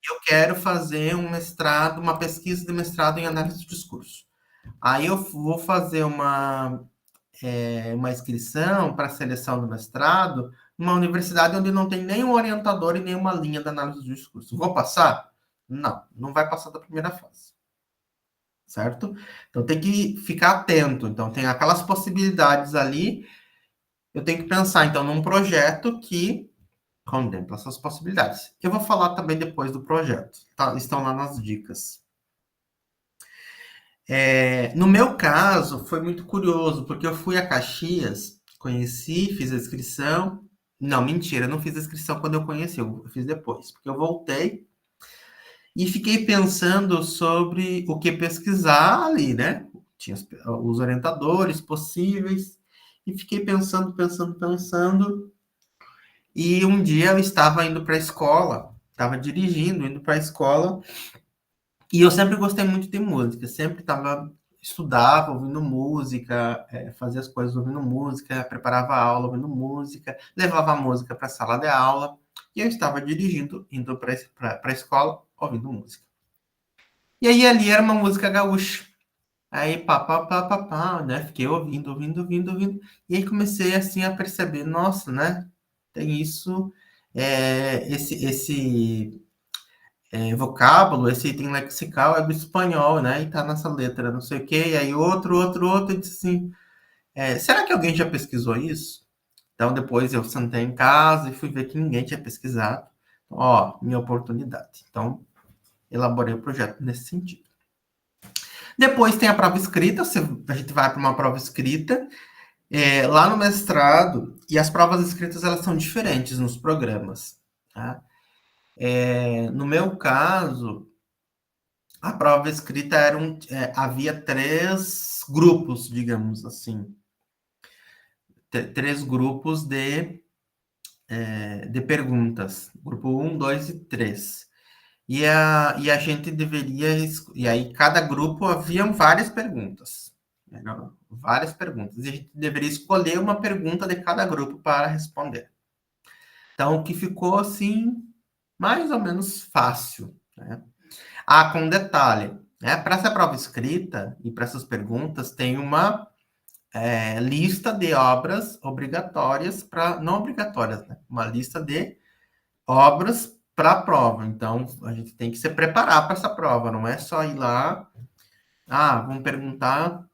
Eu quero fazer um mestrado, uma pesquisa de mestrado em análise do discurso. Aí eu vou fazer uma inscrição para a seleção do mestrado numa universidade onde não tem nenhum orientador e nenhuma linha de análise do discurso. Vou passar? Não, não vai passar da primeira fase. Certo? Então tem que ficar atento. Então tem aquelas possibilidades ali. Eu tenho que pensar, então, num projeto que contempla essas possibilidades. Eu vou falar também depois do projeto, tá? Estão lá nas dicas. No meu caso, foi muito curioso, porque eu fui a Caxias, conheci, fiz a inscrição. Não, mentira, eu não fiz a inscrição quando eu conheci, eu fiz depois, porque eu voltei e fiquei pensando sobre o que pesquisar ali, né? Tinha os orientadores possíveis, e fiquei pensando. E um dia eu estava indo para a escola, estava dirigindo, indo para a escola, e eu sempre gostei muito de música, sempre estudava ouvindo música, fazia as coisas ouvindo música, preparava a aula ouvindo música, levava a música para a sala de aula, e eu estava dirigindo, indo para a escola, ouvindo música. E aí ali era uma música gaúcha. Aí pá, né? Fiquei ouvindo. E aí comecei assim a perceber, nossa, né? Tem isso, esse vocábulo, esse item lexical é do espanhol, né? E tá nessa letra, não sei o quê. E aí outro, e disse assim, será que alguém já pesquisou isso? Então depois eu sentei em casa e fui ver que ninguém tinha pesquisado. Ó, minha oportunidade. Então, elaborei o projeto nesse sentido. Depois tem a prova escrita, a gente vai para uma prova escrita, lá no mestrado, e as provas escritas elas são diferentes nos programas. Tá? No meu caso, a prova escrita havia 3 grupos, digamos assim, 3 grupos de perguntas, grupo 1, 2 e 3. E a gente deveria. E aí, cada grupo haviam várias perguntas. Várias perguntas. E a gente deveria escolher uma pergunta de cada grupo para responder. Então, o que ficou assim, mais ou menos fácil. Né? Com detalhe: né? Para essa prova escrita e para essas perguntas, tem uma lista de obras obrigatórias não obrigatórias, né? Uma lista de obras para a prova. Então, a gente tem que se preparar para essa prova, não é só ir lá, vamos perguntar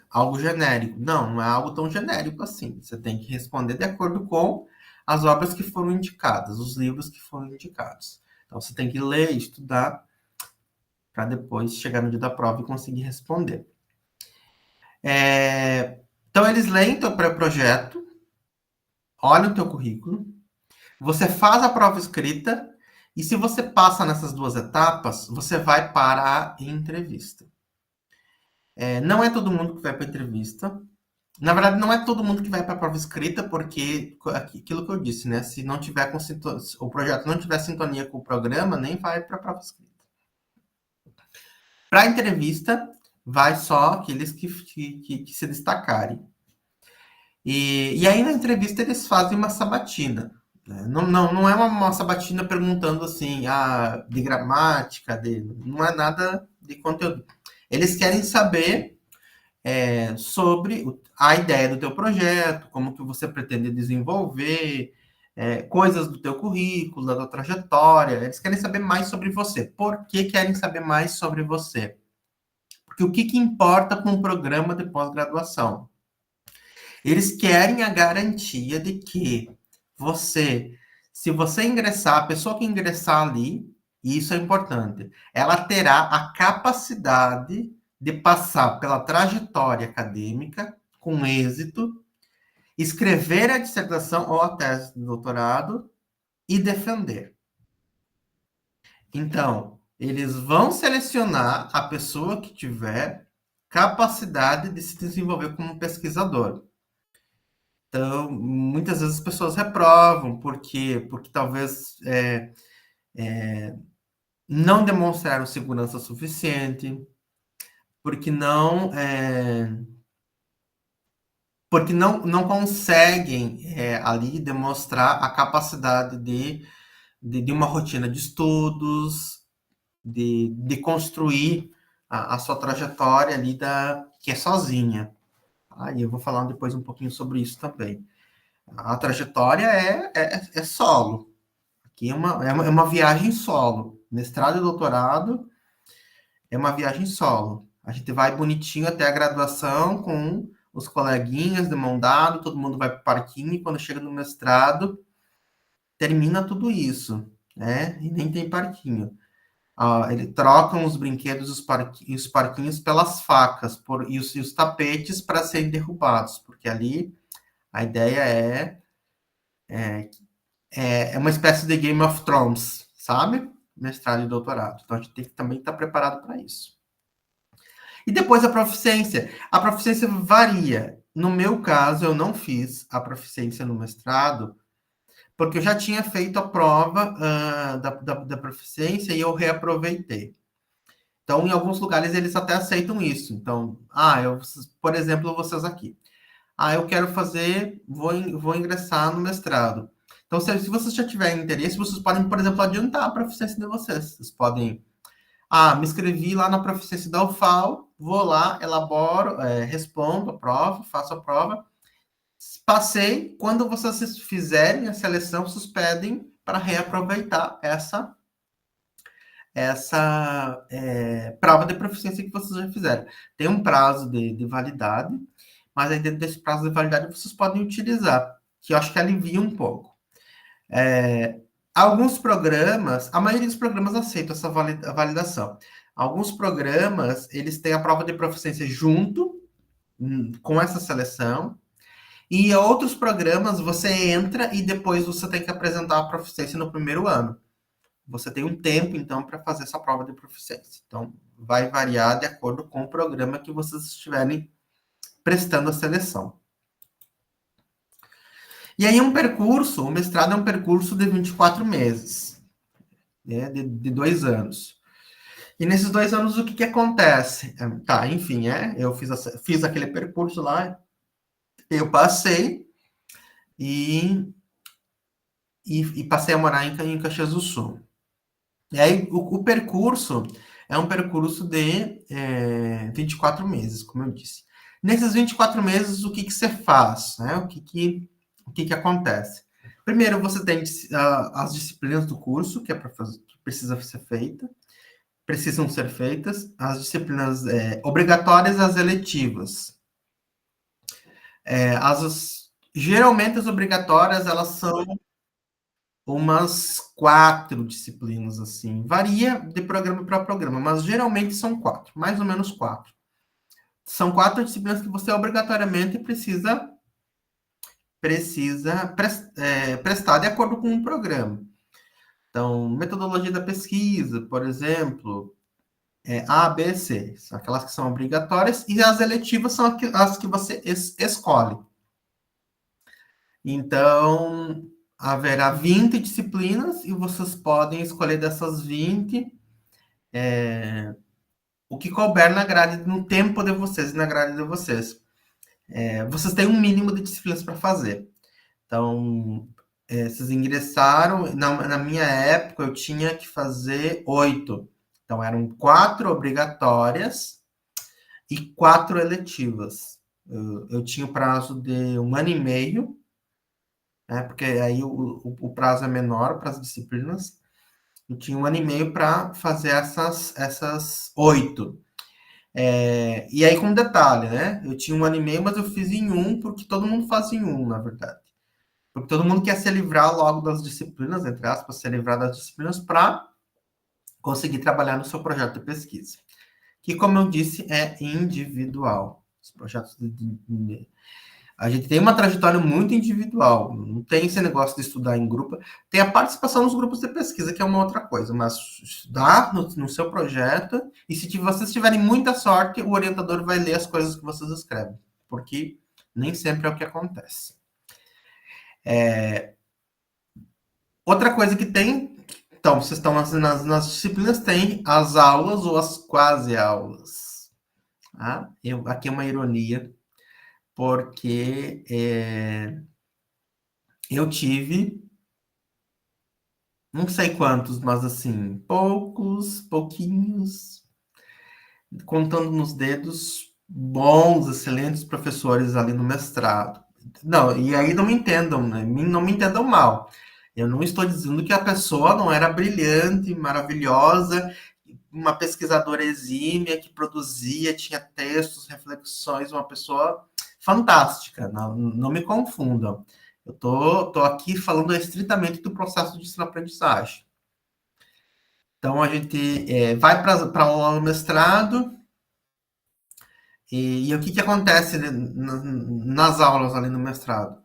algo genérico. Não, não é algo tão genérico assim. Você tem que responder de acordo com as obras que foram indicadas, os livros que foram indicados. Então, você tem que ler, estudar, para depois chegar no dia da prova e conseguir responder. Então, eles leem teu pré-projeto, olham o teu currículo, você faz a prova escrita e se você passa nessas 2 etapas, você vai para a entrevista. Não é todo mundo que vai para a entrevista. Na verdade, não é todo mundo que vai para a prova escrita, porque aquilo que eu disse, né? Se não tiver o projeto não tiver sintonia com o programa, nem vai para a prova escrita. Para a entrevista, vai só aqueles que se destacarem. E aí na entrevista eles fazem uma sabatina. Né? Não é uma sabatina perguntando assim, de gramática, não é nada de conteúdo. Eles querem saber sobre a ideia do teu projeto, como que você pretende desenvolver, coisas do teu currículo, da tua trajetória. Eles querem saber mais sobre você. Por que querem saber mais sobre você? Porque o que importa para um programa de pós-graduação? Eles querem a garantia de que você, se você ingressar, a pessoa que ingressar ali, e isso é importante, ela terá a capacidade de passar pela trajetória acadêmica com êxito, escrever a dissertação ou a tese de doutorado e defender. Então, eles vão selecionar a pessoa que tiver capacidade de se desenvolver como pesquisador. Então, muitas vezes as pessoas reprovam, porque talvez não demonstraram segurança suficiente, porque não conseguem ali demonstrar a capacidade de uma rotina de estudos, de construir a sua trajetória ali que é sozinha. Aí eu vou falar depois um pouquinho sobre isso também. A trajetória é solo. Aqui é uma viagem solo. Mestrado e doutorado é uma viagem solo. A gente vai bonitinho até a graduação com os coleguinhas de mão dada, todo mundo vai para o parquinho, e quando chega no mestrado, termina tudo isso, né? E nem tem parquinho. Ele trocam os brinquedos e os parquinhos pelas facas e os tapetes para serem derrubados, porque ali a ideia é uma espécie de Game of Thrones, sabe? Mestrado e doutorado. Então a gente tem que também estar preparado para isso. E depois a proficiência. A proficiência varia. No meu caso, eu não fiz a proficiência no mestrado, porque eu já tinha feito a prova da proficiência e eu reaproveitei. Então, em alguns lugares, eles até aceitam isso. Então, por exemplo, vocês aqui. Eu quero fazer, vou ingressar no mestrado. Então, se vocês já tiverem interesse, vocês podem, por exemplo, adiantar a proficiência de vocês. Vocês podem me inscrevi lá na proficiência da UFAL, vou lá, elaboro, respondo a prova, faço a prova, passei. Quando vocês fizerem a seleção, vocês pedem para reaproveitar essa prova de proficiência que vocês já fizeram. Tem um prazo de validade, mas aí dentro desse prazo de validade vocês podem utilizar, que eu acho que alivia um pouco. Alguns programas, a maioria dos programas aceita essa validação. Alguns programas, eles têm a prova de proficiência junto com essa seleção, e outros programas você entra e depois você tem que apresentar a proficiência no primeiro ano. Você tem um tempo, então, para fazer essa prova de proficiência. Então, vai variar de acordo com o programa que vocês estiverem prestando a seleção. E aí, o mestrado é um percurso de 24 meses, né, de 2 anos. E nesses 2 anos, o que acontece? Enfim, eu fiz aquele percurso lá, eu passei e passei a morar em Caxias do Sul. E aí, o percurso é um percurso de 24 meses, como eu disse. Nesses 24 meses, o que você faz? Né? O que acontece? Primeiro, você tem as disciplinas do curso, que que precisam ser feitas, as disciplinas obrigatórias e as eletivas. Geralmente, as obrigatórias, elas são umas 4 disciplinas, assim. Varia de programa para programa, mas geralmente são 4, mais ou menos 4. São 4 disciplinas que você obrigatoriamente precisa prestar de acordo com o programa. Então, metodologia da pesquisa, por exemplo, A, B, C, são aquelas que são obrigatórias, e as eletivas são as que você escolhe. Então, haverá 20 disciplinas e vocês podem escolher dessas 20 o que couber na grade, no tempo de vocês e na grade de vocês. Vocês têm um mínimo de disciplinas para fazer. Então, vocês ingressaram, na minha época eu tinha que fazer 8. Então eram 4 obrigatórias e 4 eletivas. Eu tinha o prazo de 1 ano e meio, né, porque aí o prazo é menor para as disciplinas. Eu tinha 1 ano e meio para fazer essas 8. E aí, com um detalhe, né? Eu tinha 1 ano e meio, mas eu fiz em um, porque todo mundo faz em um, na verdade. Porque todo mundo quer se livrar logo das disciplinas, entre aspas, se livrar das disciplinas para conseguir trabalhar no seu projeto de pesquisa. Que, como eu disse, é individual. Os projetos a gente tem uma trajetória muito individual, não tem esse negócio de estudar em grupo. Tem a participação nos grupos de pesquisa, que é uma outra coisa, mas estudar no seu projeto, e se vocês tiverem muita sorte, o orientador vai ler as coisas que vocês escrevem, porque nem sempre é o que acontece. Outra coisa que tem, então, vocês estão nas disciplinas, tem as aulas ou as quase aulas. Tá? Aqui é uma ironia, porque eu tive não sei quantos, mas assim, pouquinhos, contando nos dedos, bons, excelentes professores ali no mestrado. Não, e aí não me entendam, né? Não me entendam mal. Eu não estou dizendo que a pessoa não era brilhante, maravilhosa, uma pesquisadora exímia que produzia, tinha textos, reflexões, uma pessoa fantástica. Não me confundam. Eu tô aqui falando estritamente do processo de ensino-aprendizagem. Então, a gente vai para o aula do mestrado, e o que acontece, né, nas aulas ali no mestrado?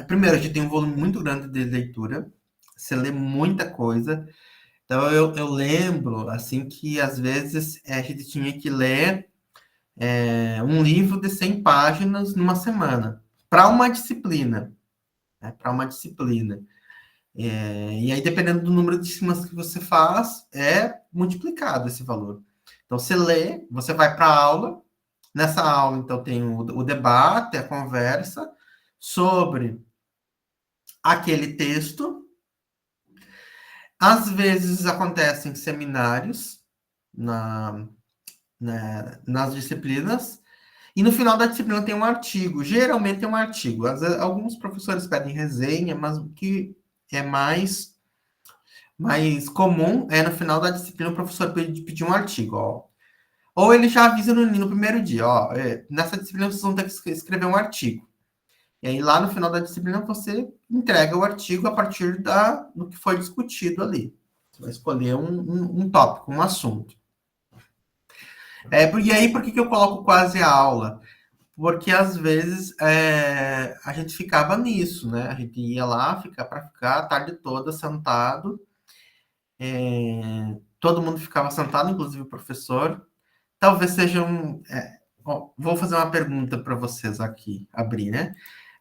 Primeiro, a gente tem um volume muito grande de leitura, você lê muita coisa. Então, eu lembro, assim, que às vezes a gente tinha que ler um livro de 100 páginas numa semana, para uma disciplina, né, para uma disciplina. E aí, dependendo do número de disciplinas que você faz, é multiplicado esse valor. Então, você lê, você vai para a aula. Nessa aula, então, tem o debate, a conversa sobre aquele texto. Às vezes acontecem seminários na, nas disciplinas. E no final da disciplina tem um artigo. Geralmente tem um artigo. Às vezes, alguns professores pedem resenha, mas o que é mais comum é no final da disciplina o professor pedir um artigo. Ó. Ou ele já avisa no primeiro dia, ó, nessa disciplina vocês vão ter que escrever um artigo. E aí lá no final da disciplina você entrega o artigo a partir do que foi discutido ali. Você vai escolher um tópico, um assunto. E aí por que eu coloco quase a aula? Porque às vezes a gente ficava nisso, né? A gente ia lá para ficar a tarde toda sentado. Todo mundo ficava sentado, inclusive o professor. Talvez seja vou fazer uma pergunta para vocês aqui, abrir, né?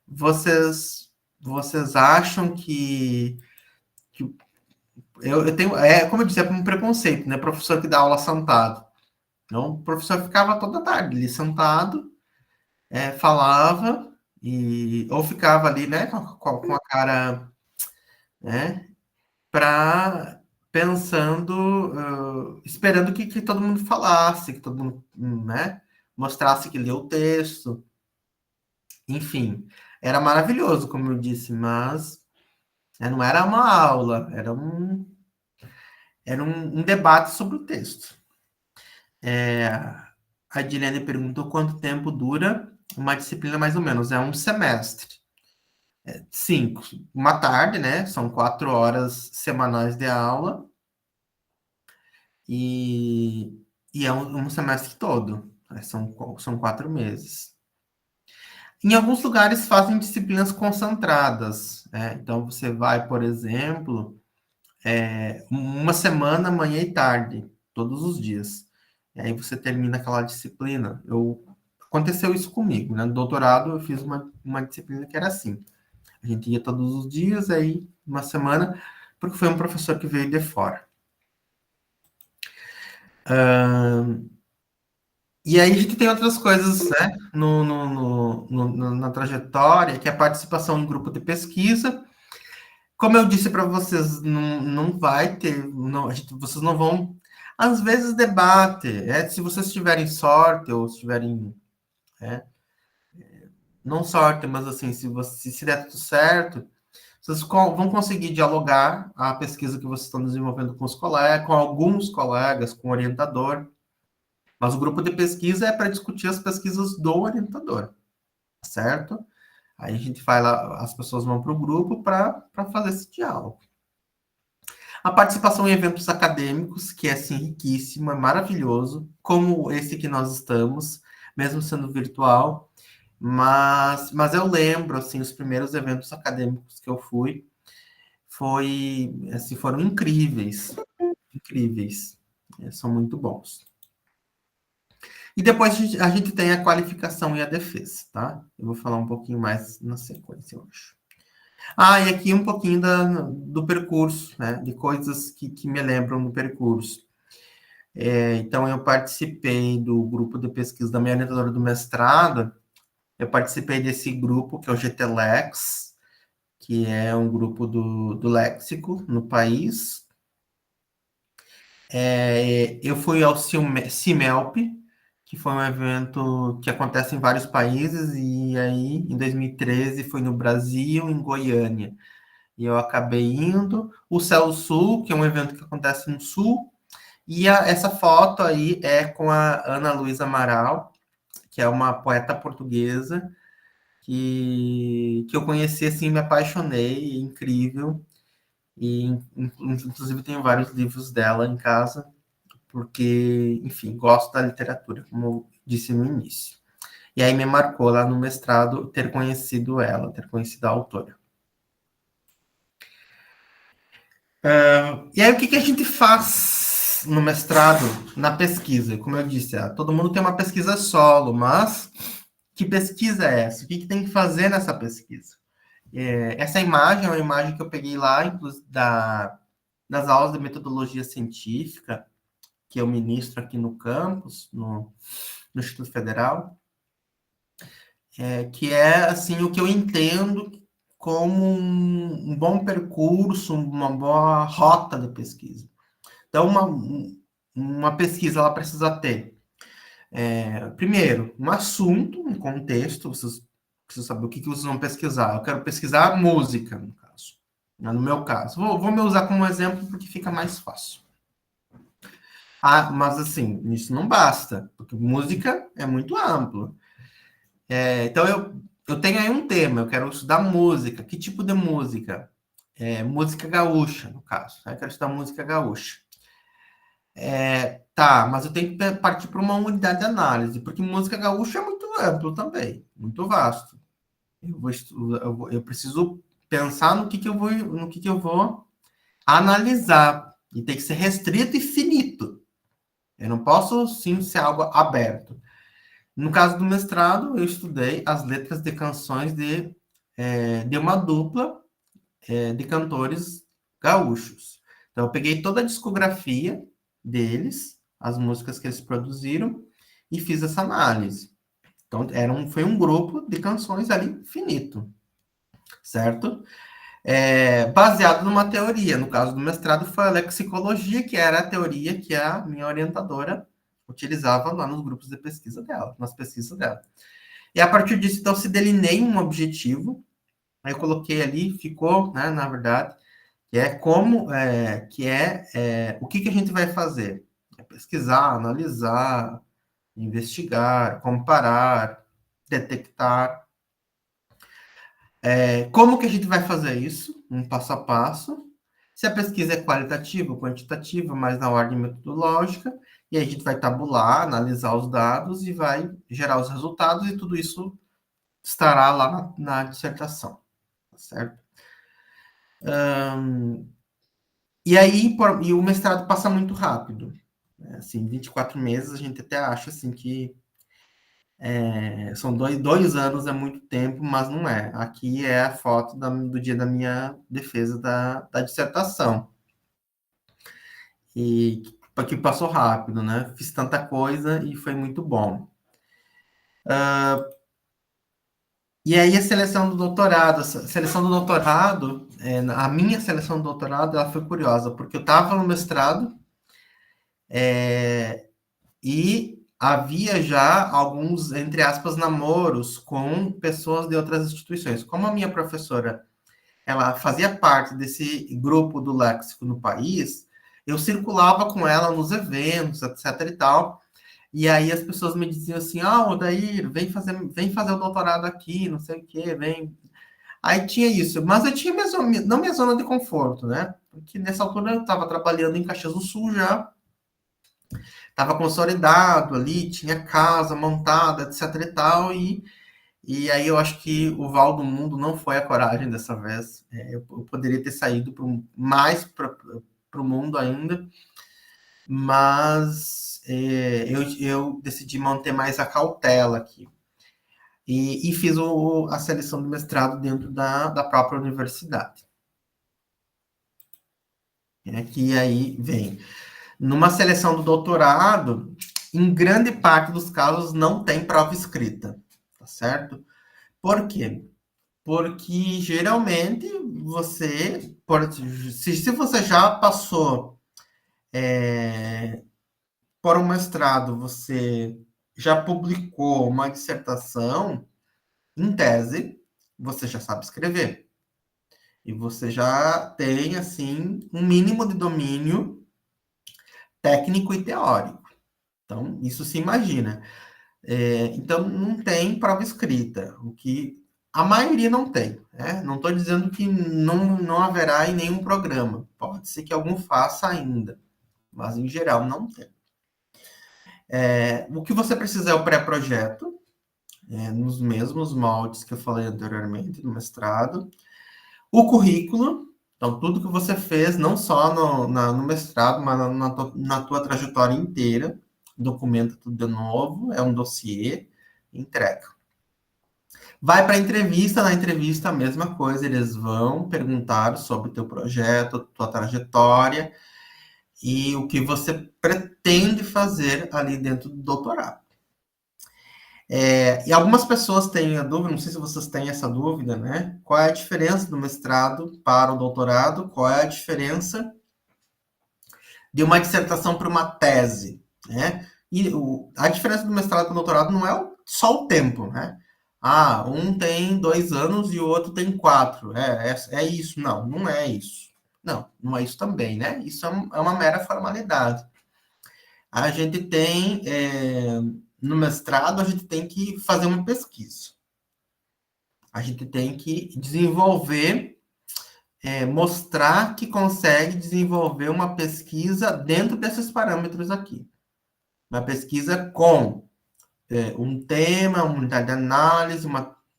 Vocês acham que eu tenho, como eu disse, é um preconceito, né? Professor que dá aula sentado. Então, o professor ficava toda tarde ali sentado, falava, ou ficava ali, né, com a cara, né, pensando, esperando que todo mundo falasse, que todo mundo, né, mostrasse que leu o texto. Enfim, era maravilhoso, como eu disse, mas não era uma aula, era um debate sobre o texto. A Dilene perguntou quanto tempo dura uma disciplina, mais ou menos. É um semestre. 5, uma tarde, né? São 4 horas semanais de aula. E é um semestre todo. São 4 meses. Em alguns lugares fazem disciplinas concentradas. Então, você vai, por exemplo, uma semana, manhã e tarde, todos os dias. E aí você termina aquela disciplina. Aconteceu isso comigo, né? No doutorado eu fiz uma disciplina que era assim. A gente ia todos os dias, aí uma semana, porque foi um professor que veio de fora. E aí a gente tem outras coisas, né, na trajetória, que é a participação em grupo de pesquisa. como eu disse para vocês, não vai ter, vocês não vão, às vezes debate, se vocês tiverem sorte ou se tiverem, é, não sorte, mas assim, se der tudo certo, vocês vão conseguir dialogar a pesquisa que vocês estão desenvolvendo com os colegas, com alguns colegas, com o orientador, mas o grupo de pesquisa é para discutir as pesquisas do orientador, certo? Aí a gente vai lá, as pessoas vão para o grupo para fazer esse diálogo. A participação em eventos acadêmicos, que é assim, riquíssimo, é maravilhoso, como esse que nós estamos, mesmo sendo virtual, mas eu lembro, assim, os primeiros eventos acadêmicos que eu fui, assim, foram incríveis, incríveis, são muito bons. E depois a gente tem a qualificação e a defesa, tá? Eu vou falar um pouquinho mais na sequência, eu acho. E aqui um pouquinho do percurso, né? De coisas que me lembram do percurso. Então, eu participei do grupo de pesquisa da minha orientadora do mestrado. Eu participei desse grupo, que é o GTLEX, que é um grupo do léxico no país. Eu fui ao CIMELP, que foi um evento que acontece em vários países, e aí, em 2013, foi no Brasil, em Goiânia. E eu acabei indo. O Céu Sul, que é um evento que acontece no Sul. E essa foto aí é com a Ana Luísa Amaral, que é uma poeta portuguesa que eu conheci, assim, me apaixonei, incrível. E, inclusive, tenho vários livros dela em casa, porque, enfim, gosto da literatura, como eu disse no início. E aí me marcou lá no mestrado ter conhecido ela, ter conhecido a autora. E aí, o que a gente faz no mestrado, na pesquisa? Como eu disse, todo mundo tem uma pesquisa solo, mas que pesquisa é essa? O que tem que fazer nessa pesquisa? Essa imagem é uma imagem que eu peguei lá, inclusive, das aulas de metodologia científica, que eu ministro aqui no campus, no Instituto Federal, que é, assim, o que eu entendo como um bom percurso, uma boa rota de pesquisa. Então, uma pesquisa ela precisa ter, primeiro, um assunto, um contexto, vocês precisam saber o que vocês vão pesquisar. Eu quero pesquisar música, no caso. No meu caso. Vou me usar como exemplo porque fica mais fácil. Mas assim, isso não basta, porque música é muito amplo. Então, eu tenho aí um tema, eu quero estudar música. Que tipo de música? Música gaúcha, no caso. Eu quero estudar música gaúcha. Tá, mas eu tenho que partir para uma unidade de análise, porque música gaúcha é muito amplo também, muito vasto. Eu preciso pensar no que eu vou analisar, e tem que ser restrito e finito. Eu não posso, sim, ser algo aberto. No caso do mestrado, eu estudei as letras de canções de uma dupla de cantores gaúchos. Então, eu peguei toda a discografia deles, as músicas que eles produziram, e fiz essa análise. Então, foi um grupo de canções ali finito, certo? Baseado numa teoria. No caso do mestrado, foi a lexicologia, que era a teoria que a minha orientadora utilizava lá nos grupos de pesquisa dela, nas pesquisas dela. E a partir disso, então, se delinei um objetivo, aí eu coloquei ali, ficou, né, na verdade, o que a gente vai fazer? Pesquisar, analisar, investigar, comparar, detectar. Como que a gente vai fazer isso? Um passo a passo. Se a pesquisa é qualitativa ou quantitativa, mas na ordem metodológica, e aí a gente vai tabular, analisar os dados e vai gerar os resultados, e tudo isso estará lá na dissertação, tá certo? E aí, e o mestrado passa muito rápido, né? Assim, 24 meses, a gente até acha assim que são dois anos, é muito tempo, mas não é. Aqui é a foto do dia da minha defesa da dissertação. E que passou rápido, né? Fiz tanta coisa e foi muito bom. E aí a seleção do doutorado, a minha seleção do doutorado, ela foi curiosa, porque eu estava no mestrado e havia já alguns, entre aspas, namoros com pessoas de outras instituições. Como a minha professora, ela fazia parte desse grupo do léxico no país, eu circulava com ela nos eventos, etc e tal, e aí as pessoas me diziam assim, Odair, vem fazer o doutorado aqui, não sei o quê, vem. Aí tinha isso, mas eu tinha não minha zona de conforto, né? Porque nessa altura eu estava trabalhando em Caxias do Sul já, estava consolidado ali, tinha casa montada, etc e tal, e aí eu acho que o Val do Mundo não foi a coragem dessa vez. Eu poderia ter saído mais para o mundo ainda, mas eu decidi manter mais a cautela aqui. E fiz a seleção do mestrado dentro da própria universidade. Que aí vem. Numa seleção do doutorado, em grande parte dos casos não tem prova escrita, tá certo? Por quê? Porque geralmente se você já passou por um mestrado, você já publicou uma dissertação, em tese, você já sabe escrever. E você já tem, assim, um mínimo de domínio técnico e teórico. Então, isso se imagina. Então, não tem prova escrita, o que a maioria não tem. Né? Não estou dizendo que não haverá em nenhum programa. Pode ser que algum faça ainda, mas em geral não tem. O que você precisa é o pré-projeto, nos mesmos moldes que eu falei anteriormente, no mestrado. O currículo, então tudo que você fez, não só no mestrado, mas na tua trajetória inteira, documenta tudo de novo, é um dossiê, entrega. Vai para a entrevista, na entrevista a mesma coisa, eles vão perguntar sobre o teu projeto, tua trajetória e o que você pretende fazer ali dentro do doutorado. E algumas pessoas têm a dúvida, não sei se vocês têm essa dúvida, né? Qual é a diferença do mestrado para o doutorado? Qual é a diferença de uma dissertação para uma tese, né? E a diferença do mestrado para o doutorado não é só o tempo, né? Um tem 2 anos e o outro tem 4. É isso. Não é isso. Não é isso também, né? Isso é uma mera formalidade. A gente tem, no mestrado, a gente tem que fazer uma pesquisa. A gente tem que desenvolver, mostrar que consegue desenvolver uma pesquisa dentro desses parâmetros aqui. Uma pesquisa com um tema, uma unidade de análise,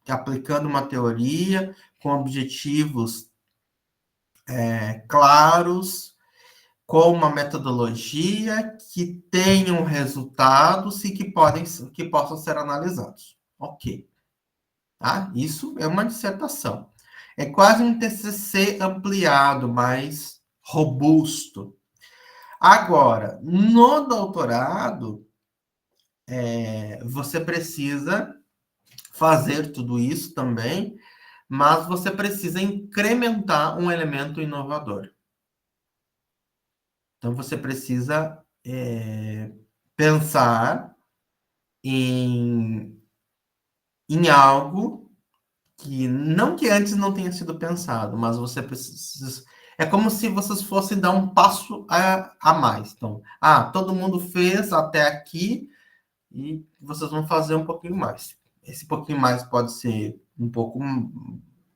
aplicando uma teoria, com objetivos claros, com uma metodologia que tenham resultados e que possam ser analisados. Ok. Tá? Isso é uma dissertação. É quase um TCC ampliado, mais robusto. Agora, no doutorado, você precisa fazer tudo isso também, mas você precisa incrementar um elemento inovador. Então, você precisa pensar em algo que não que antes não tenha sido pensado, mas você precisa. É como se vocês fossem dar um passo a mais. Então, todo mundo fez até aqui e vocês vão fazer um pouquinho mais. Esse pouquinho mais pode ser um pouco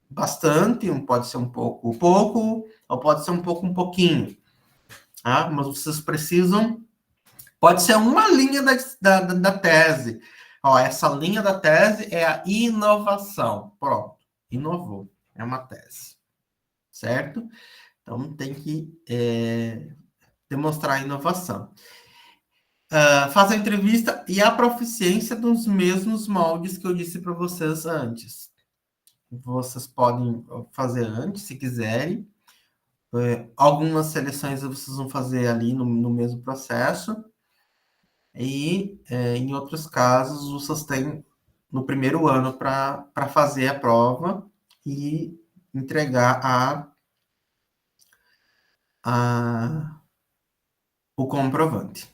bastante, pode ser um pouco, ou pode ser um pouquinho. Tá? Mas vocês precisam. Pode ser uma linha da tese. Essa linha da tese é a inovação. Pronto, inovou. É uma tese. Certo? Então tem que demonstrar inovação. Faz a entrevista e a proficiência dos mesmos moldes que eu disse para vocês antes. Vocês podem fazer antes, se quiserem. Algumas seleções vocês vão fazer ali no mesmo processo. E em outros casos, vocês têm no primeiro ano para fazer a prova e entregar a, o comprovante.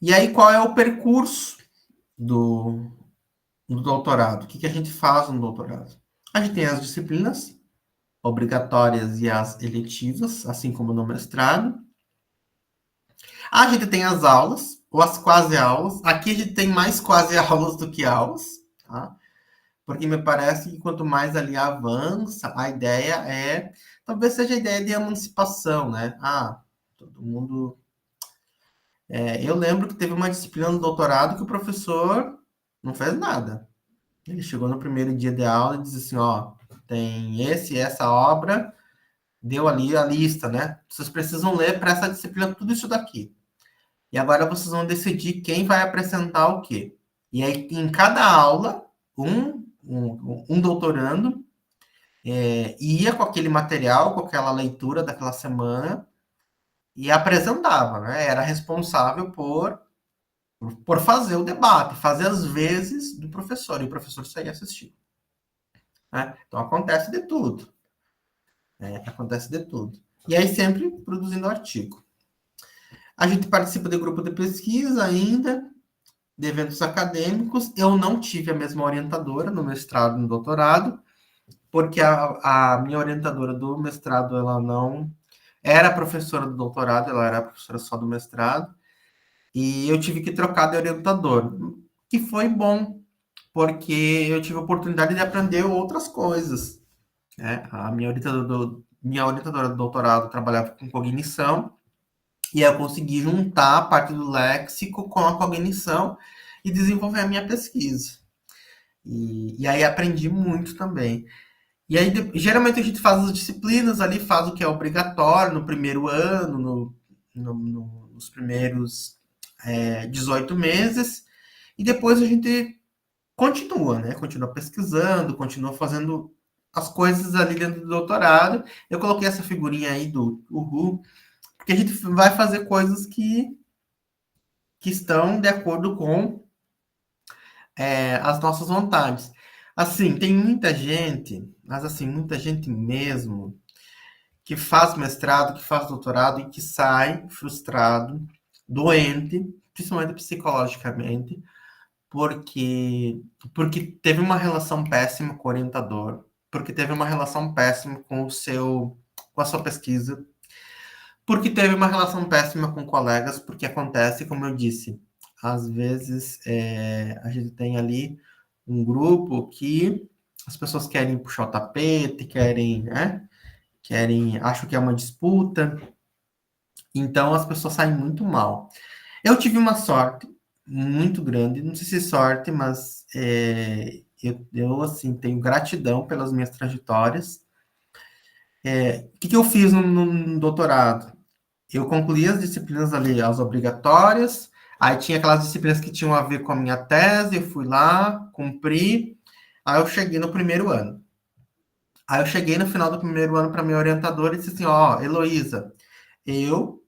E aí, qual é o percurso do, do doutorado? O que a gente faz no doutorado? A gente tem as disciplinas obrigatórias e as eletivas, assim como no mestrado. A gente tem as aulas, ou as quase aulas. Aqui a gente tem mais quase aulas do que aulas, tá? Porque me parece que quanto mais ali avança, a ideia é, talvez seja a ideia de emancipação, né? Todo mundo. Eu lembro que teve uma disciplina no doutorado que o professor não fez nada. Ele chegou no primeiro dia de aula e disse assim: ó, tem essa obra, deu ali a lista, né? Vocês precisam ler para essa disciplina tudo isso daqui. E agora vocês vão decidir quem vai apresentar o quê. E aí, em cada aula, um doutorando ia com aquele material, com aquela leitura daquela semana e apresentava, né? Era responsável por fazer o debate, fazer as vezes do professor, e o professor saía assistindo. Né? Então acontece de tudo. Né? Acontece de tudo. E aí sempre produzindo artigo. A gente participa de grupo de pesquisa ainda, de eventos acadêmicos. Eu não tive a mesma orientadora no mestrado e no doutorado, porque a minha orientadora do mestrado, ela não era professora do doutorado, ela era professora só do mestrado, e eu tive que trocar de orientador, que foi bom, porque eu tive a oportunidade de aprender outras coisas. Né? Minha orientadora do doutorado trabalhava com cognição, e eu consegui juntar a parte do léxico com a cognição e desenvolver a minha pesquisa. E aí aprendi muito também. E aí, geralmente a gente faz as disciplinas ali, faz o que é obrigatório no primeiro ano, nos primeiros 18 meses, e depois a gente continua, né? Continua pesquisando, continua fazendo as coisas ali dentro do doutorado. Eu coloquei essa figurinha aí do Uhul, porque a gente vai fazer coisas que estão de acordo com as nossas vontades. Assim, tem muita gente, mas assim, muita gente mesmo, que faz mestrado, que faz doutorado e que sai frustrado, doente, principalmente psicologicamente, porque porque teve uma relação péssima com o orientador, porque teve uma relação péssima com a sua pesquisa, porque teve uma relação péssima com colegas, porque acontece, como eu disse, às vezes a gente tem ali um grupo que as pessoas querem puxar o tapete, querem, né? Acho que é uma disputa, então as pessoas saem muito mal. Eu tive uma sorte muito grande, não sei se sorte, mas eu assim, tenho gratidão pelas minhas trajetórias. O que eu fiz no doutorado? Eu concluí as disciplinas ali, as obrigatórias, aí tinha aquelas disciplinas que tinham a ver com a minha tese, eu fui lá, cumpri, aí eu cheguei no primeiro ano. Aí eu cheguei no final do primeiro ano para minha orientadora e disse assim, ó, Heloísa, eu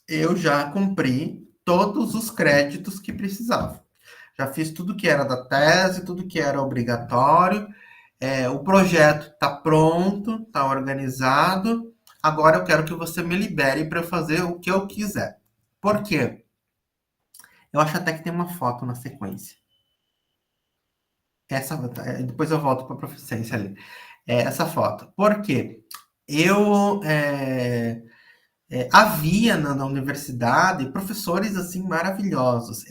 eu já cumpri todos os créditos que precisava. Já fiz tudo que era da tese, tudo que era obrigatório. O projeto está pronto, está organizado. Agora eu quero que você me libere para fazer o que eu quiser. Por quê? Eu acho até que tem uma foto na sequência. Depois eu volto para a proficiência ali. Essa foto. Por quê? Eu havia na universidade professores assim maravilhosos.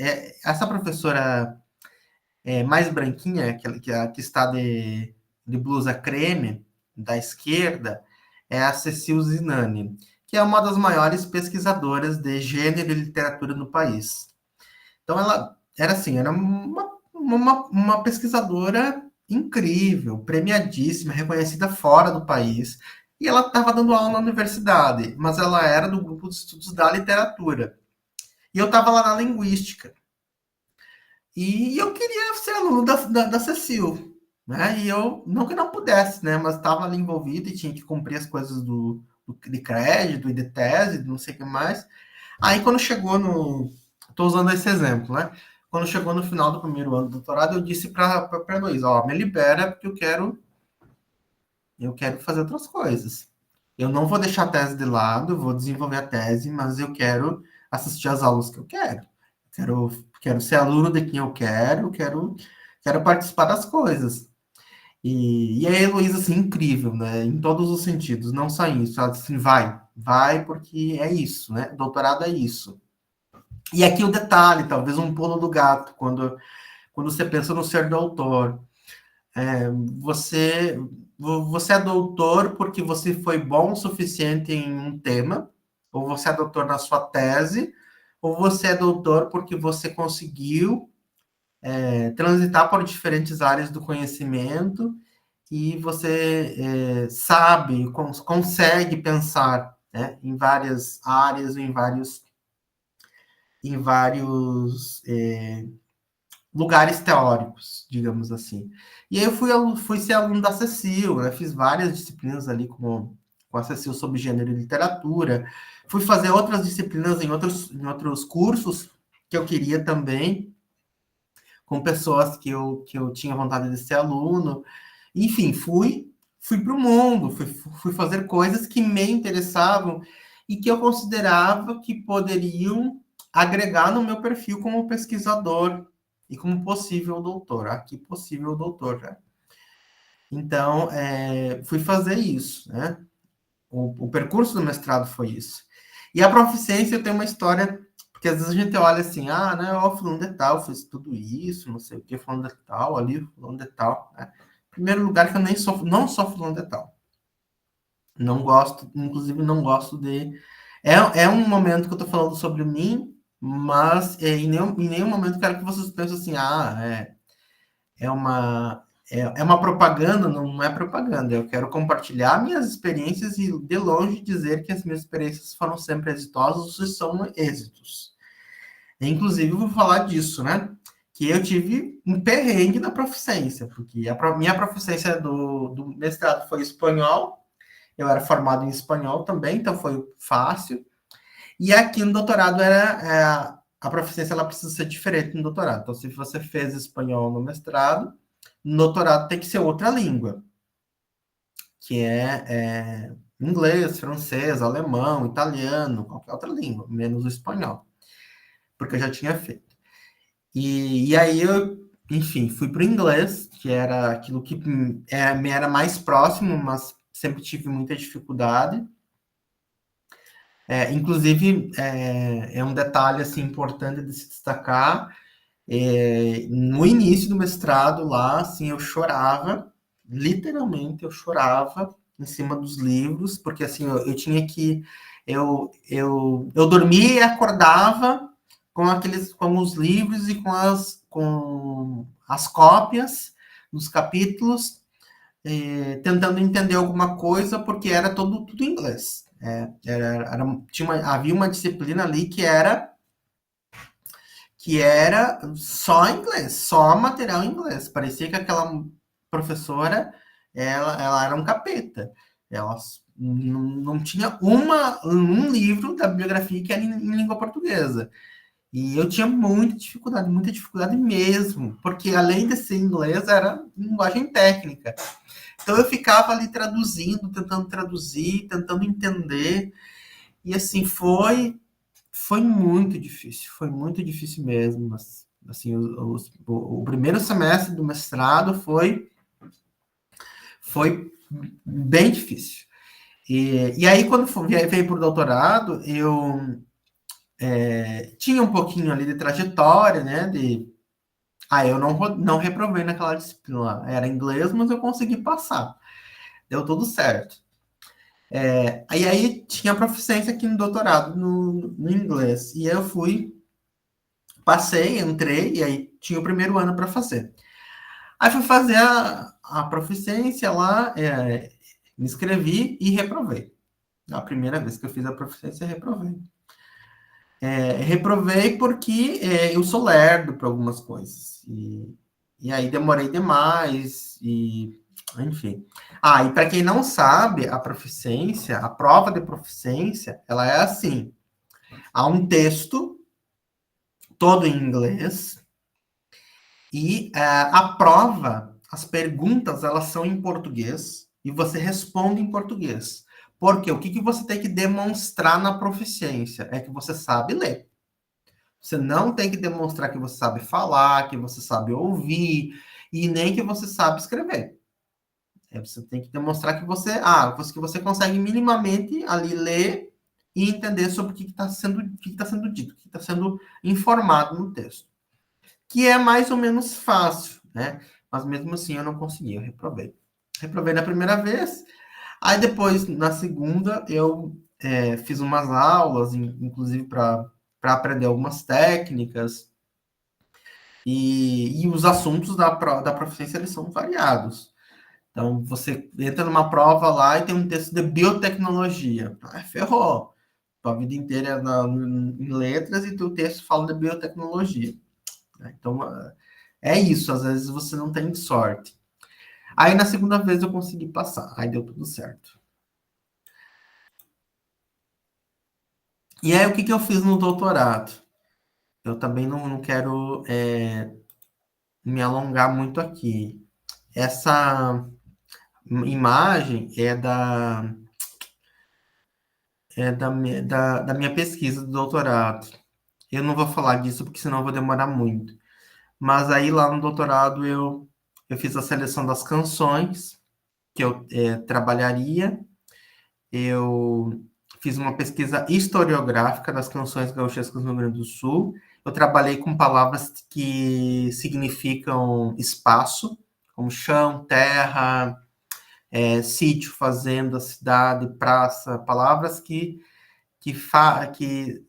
Essa professora mais branquinha, que está de blusa creme, da esquerda, é a Cecil Zinani, que é uma das maiores pesquisadoras de gênero e literatura no país. Então, ela era assim, era uma pesquisadora incrível, premiadíssima, reconhecida fora do país. E ela estava dando aula na universidade, mas ela era do grupo de estudos da literatura. E eu estava lá na linguística. E eu queria ser aluno da Cecil, né? E eu, não que não pudesse, né? Mas estava ali envolvido e tinha que cumprir as coisas de crédito e de tese, não sei o que mais. Aí quando chegou no. Estou usando esse exemplo, né? quando chegou no final do primeiro ano do doutorado, eu disse para a Heloísa, ó, me libera, porque eu quero fazer outras coisas. Eu não vou deixar a tese de lado, eu vou desenvolver a tese, mas eu quero assistir às aulas que eu quero. Quero ser aluno de quem eu quero participar das coisas. E a Heloísa, assim, incrível, né? Em todos os sentidos, não só isso. Ela disse assim, vai, porque é isso, né? Doutorado é isso. E aqui o detalhe, talvez um pulo do gato, quando você pensa no ser doutor. Você, você é doutor porque você foi bom o suficiente em um tema, ou você é doutor na sua tese, ou você é doutor porque você conseguiu transitar por diferentes áreas do conhecimento e você sabe, consegue pensar, né, em várias áreas, em vários lugares teóricos, digamos assim. E aí eu fui ser aluno da Cecil, né? Fiz várias disciplinas ali com a Cecil sobre gênero e literatura. Fui fazer outras disciplinas em outros cursos que eu queria também, com pessoas que eu tinha vontade de ser aluno. Enfim, fui para o mundo, fui fazer coisas que me interessavam e que eu considerava que poderiam agregar no meu perfil como pesquisador e como possível doutor. Aqui, possível doutor, né? Então, fui fazer isso, né? O percurso do mestrado foi isso. E a proficiência, eu tenho uma história, porque às vezes a gente olha assim, né, ó, fulano de tal fez tudo isso, não sei o que, fulano de tal, ali, fulano de tal, né? Em primeiro lugar, que eu nem sou, não sou fulano de tal. Não gosto, inclusive não gosto de... É um momento que eu tô falando sobre mim, mas em nenhum momento quero que vocês pensem assim, é uma é uma propaganda, não é propaganda. Eu quero compartilhar minhas experiências e de longe dizer que as minhas experiências foram sempre exitosas e são êxitos. Inclusive, eu vou falar disso, né? Que eu tive um perrengue na proficiência, porque minha proficiência do mestrado foi espanhol, eu era formado em espanhol também, então foi fácil. E aqui no doutorado a proficiência ela precisa ser diferente no doutorado. Então, se você fez espanhol no mestrado, no doutorado tem que ser outra língua, que é inglês, francês, alemão, italiano, qualquer outra língua, menos o espanhol, porque eu já tinha feito. E aí eu, enfim, fui para o inglês, que era aquilo que me era mais próximo, mas sempre tive muita dificuldade. Inclusive, é um detalhe assim, importante de se destacar. No início do mestrado lá, assim, eu chorava, literalmente eu chorava em cima dos livros, porque assim, eu tinha que. Eu dormia e acordava com os livros e com as cópias dos capítulos, tentando entender alguma coisa, porque era tudo em inglês. Havia uma disciplina ali que era só inglês, só material em inglês. Parecia que aquela professora, ela era um capeta. Ela não tinha um livro da bibliografia que era em língua portuguesa. E eu tinha muita dificuldade mesmo, porque além de ser inglês, era linguagem técnica. Então eu ficava ali traduzindo, tentando traduzir, tentando entender. E assim, foi muito difícil mesmo. Mas, assim, o primeiro semestre do mestrado foi bem difícil. E aí, quando veio para o doutorado, eu tinha um pouquinho ali de trajetória, né? Eu não reprovei naquela disciplina. Era inglês, mas eu consegui passar. Deu tudo certo. Aí tinha proficiência aqui no doutorado, no inglês. E eu passei, entrei, e aí tinha o primeiro ano para fazer. Aí fui fazer a proficiência lá, me inscrevi e reprovei. A primeira vez que eu fiz a proficiência, reprovei. Reprovei porque eu sou lerdo para algumas coisas. E aí demorei demais, enfim. E para quem não sabe, a proficiência, a prova de proficiência, ela é assim: há um texto todo em inglês, E a prova, as perguntas, elas são em português e você responde em português. Porque o que, que você tem que demonstrar na proficiência? É que você sabe ler. Você não tem que demonstrar que você sabe falar, que você sabe ouvir, e nem que você sabe escrever. Você tem que demonstrar que você consegue minimamente ali ler e entender sobre o que está sendo dito, o que está sendo informado no texto. Que é mais ou menos fácil, né? Mas mesmo assim eu não consegui, eu reprovei. Reprovei na primeira vez, aí depois, na segunda, eu fiz umas aulas, inclusive para aprender algumas técnicas, e os assuntos da proficiência eles são variados. Então, você entra numa prova lá e tem um texto de biotecnologia. Ferrou. A vida inteira em letras e o texto fala de biotecnologia. Então, é isso. Às vezes você não tem sorte. Aí, na segunda vez, eu consegui passar. Aí deu tudo certo. E aí, o que, que eu fiz no doutorado? Eu também não quero me alongar muito aqui. Essa imagem da minha pesquisa do doutorado. Eu não vou falar disso porque senão eu vou demorar muito. Mas aí lá no doutorado eu fiz a seleção das canções que eu trabalharia. Eu fiz uma pesquisa historiográfica das canções gauchescas no Rio Grande do Sul. Eu trabalhei com palavras que significam espaço, como chão, terra, sítio, fazenda, cidade, praça, palavras que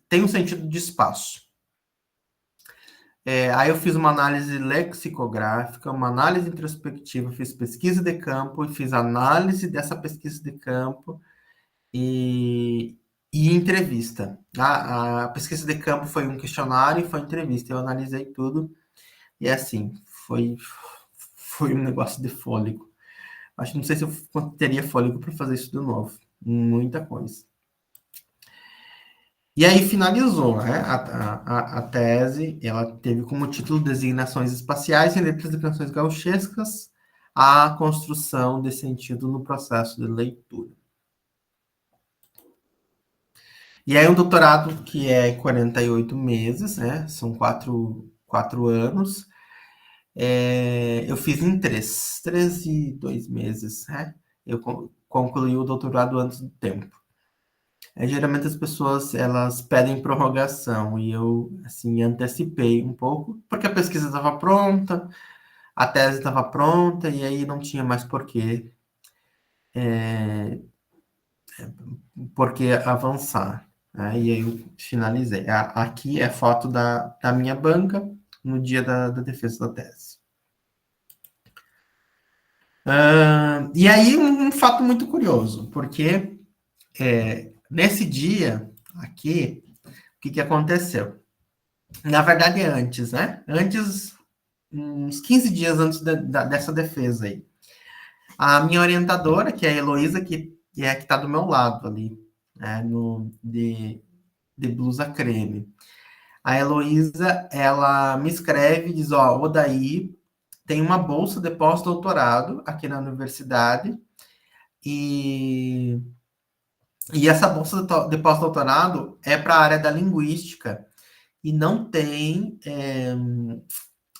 têm um sentido de espaço. Aí eu fiz uma análise lexicográfica, uma análise introspectiva, fiz pesquisa de campo e fiz análise dessa pesquisa de campo e, e entrevista. A pesquisa de campo foi um questionário e foi entrevista. Eu analisei tudo e assim, foi um negócio de fôlego. Acho que não sei se eu teria fôlego para fazer isso de novo. Muita coisa. E aí finalizou, né? A tese, ela teve como título Designações Espaciais em Letras de Canções Gauchescas, a construção de sentido no processo de leitura. E aí um doutorado que é 48 meses, né? São quatro anos. Eu fiz em 13 e 2 meses, né? Eu concluí o doutorado antes do tempo. Geralmente as pessoas elas pedem prorrogação e eu assim antecipei um pouco porque a pesquisa estava pronta, a tese estava pronta e aí não tinha mais por que avançar, né? E aí eu finalizei. Aqui é foto da minha banca no dia da defesa da tese. E aí um fato muito curioso, porque nesse dia aqui, o que aconteceu? Na verdade, antes, né? Antes, uns 15 dias antes dessa defesa aí. A minha orientadora, que é a Heloísa, que é a que está do meu lado ali, né, de blusa creme. A Heloísa, ela me escreve e diz, ó, Odaí tem uma bolsa de pós-doutorado aqui na universidade e, e essa bolsa de pós-doutorado é para a área da linguística e não tem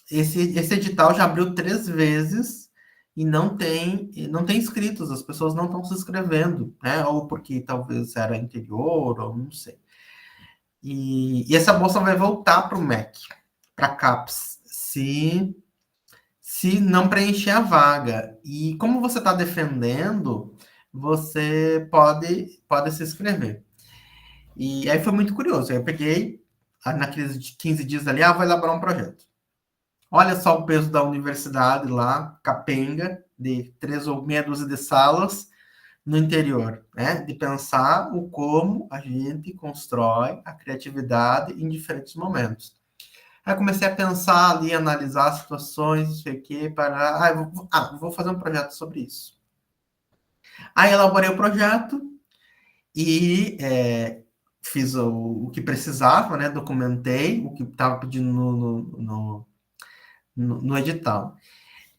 esse edital já abriu 3 vezes e não tem inscritos, as pessoas não estão se inscrevendo, né? Ou porque talvez era interior, ou não sei. E essa bolsa vai voltar para o MEC, para a CAPES, se não preencher a vaga. E como você está defendendo, você pode se inscrever. E aí foi muito curioso. Eu peguei, naqueles 15 dias ali, vou elaborar um projeto. Olha só o peso da universidade lá, capenga, de 3 ou meia dúzia de salas no interior, né? De pensar o como a gente constrói a criatividade em diferentes momentos. Aí comecei a pensar ali, analisar situações, não sei o quê, para. Vou fazer um projeto sobre isso. Aí elaborei o projeto e fiz o que precisava, né? Documentei o que estava pedindo no edital.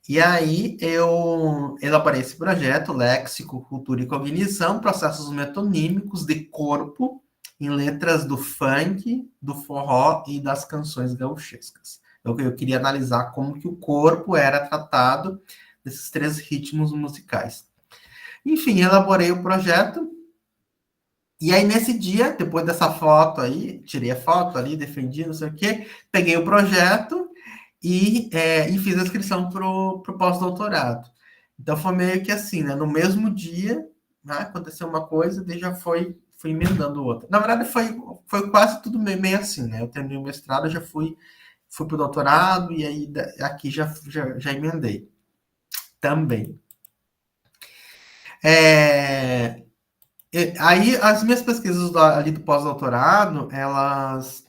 E aí eu elaborei esse projeto, Léxico, Cultura e Cognição, processos metonímicos de corpo em letras do funk, do forró e das canções gauchescas. Eu queria analisar como que o corpo era tratado desses três ritmos musicais. Enfim, elaborei o projeto. E aí, nesse dia, depois dessa foto aí, tirei a foto ali, defendi, não sei o quê, peguei o projeto e fiz a inscrição para o pós-doutorado. Então, foi meio que assim, né? No mesmo dia, né, aconteceu uma coisa, daí já fui emendando outra. Na verdade, foi quase tudo meio assim, né? Eu terminei o mestrado, já fui para o doutorado, e aí aqui já emendei também. É, aí, as minhas pesquisas ali do pós-doutorado, elas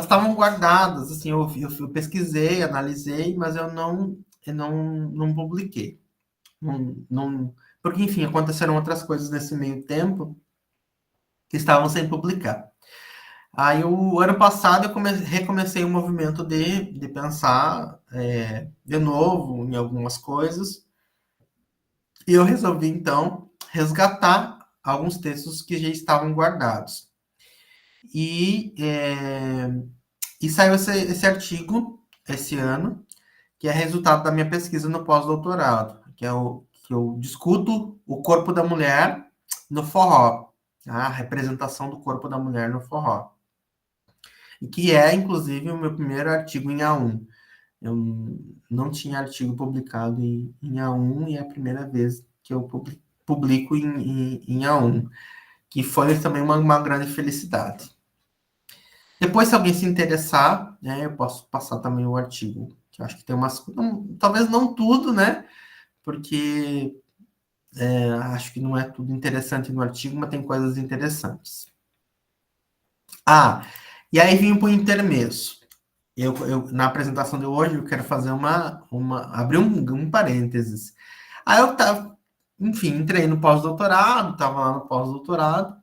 estavam guardadas, assim, eu pesquisei, analisei, mas eu não publiquei. Porque, enfim, aconteceram outras coisas nesse meio tempo que estavam sem publicar. Aí, o ano passado, eu recomecei o movimento de pensar de novo em algumas coisas, e eu resolvi, então, resgatar alguns textos que já estavam guardados. E, e saiu esse artigo esse ano, que é resultado da minha pesquisa no pós-doutorado, que eu discuto o corpo da mulher no forró, a representação do corpo da mulher no forró. E que é, inclusive, o meu primeiro artigo em A1. Eu não tinha artigo publicado em A1 e é a primeira vez que eu publico em A1, que foi também uma grande felicidade. Depois, se alguém se interessar, né, eu posso passar também o artigo, que eu acho que tem umas, talvez não tudo, né, porque acho que não é tudo interessante no artigo, mas tem coisas interessantes. Ah, e aí vim para o intermezzo. Na apresentação de hoje, eu quero fazer abrir um parênteses. Aí eu tava, enfim, entrei no pós-doutorado, estava lá no pós-doutorado,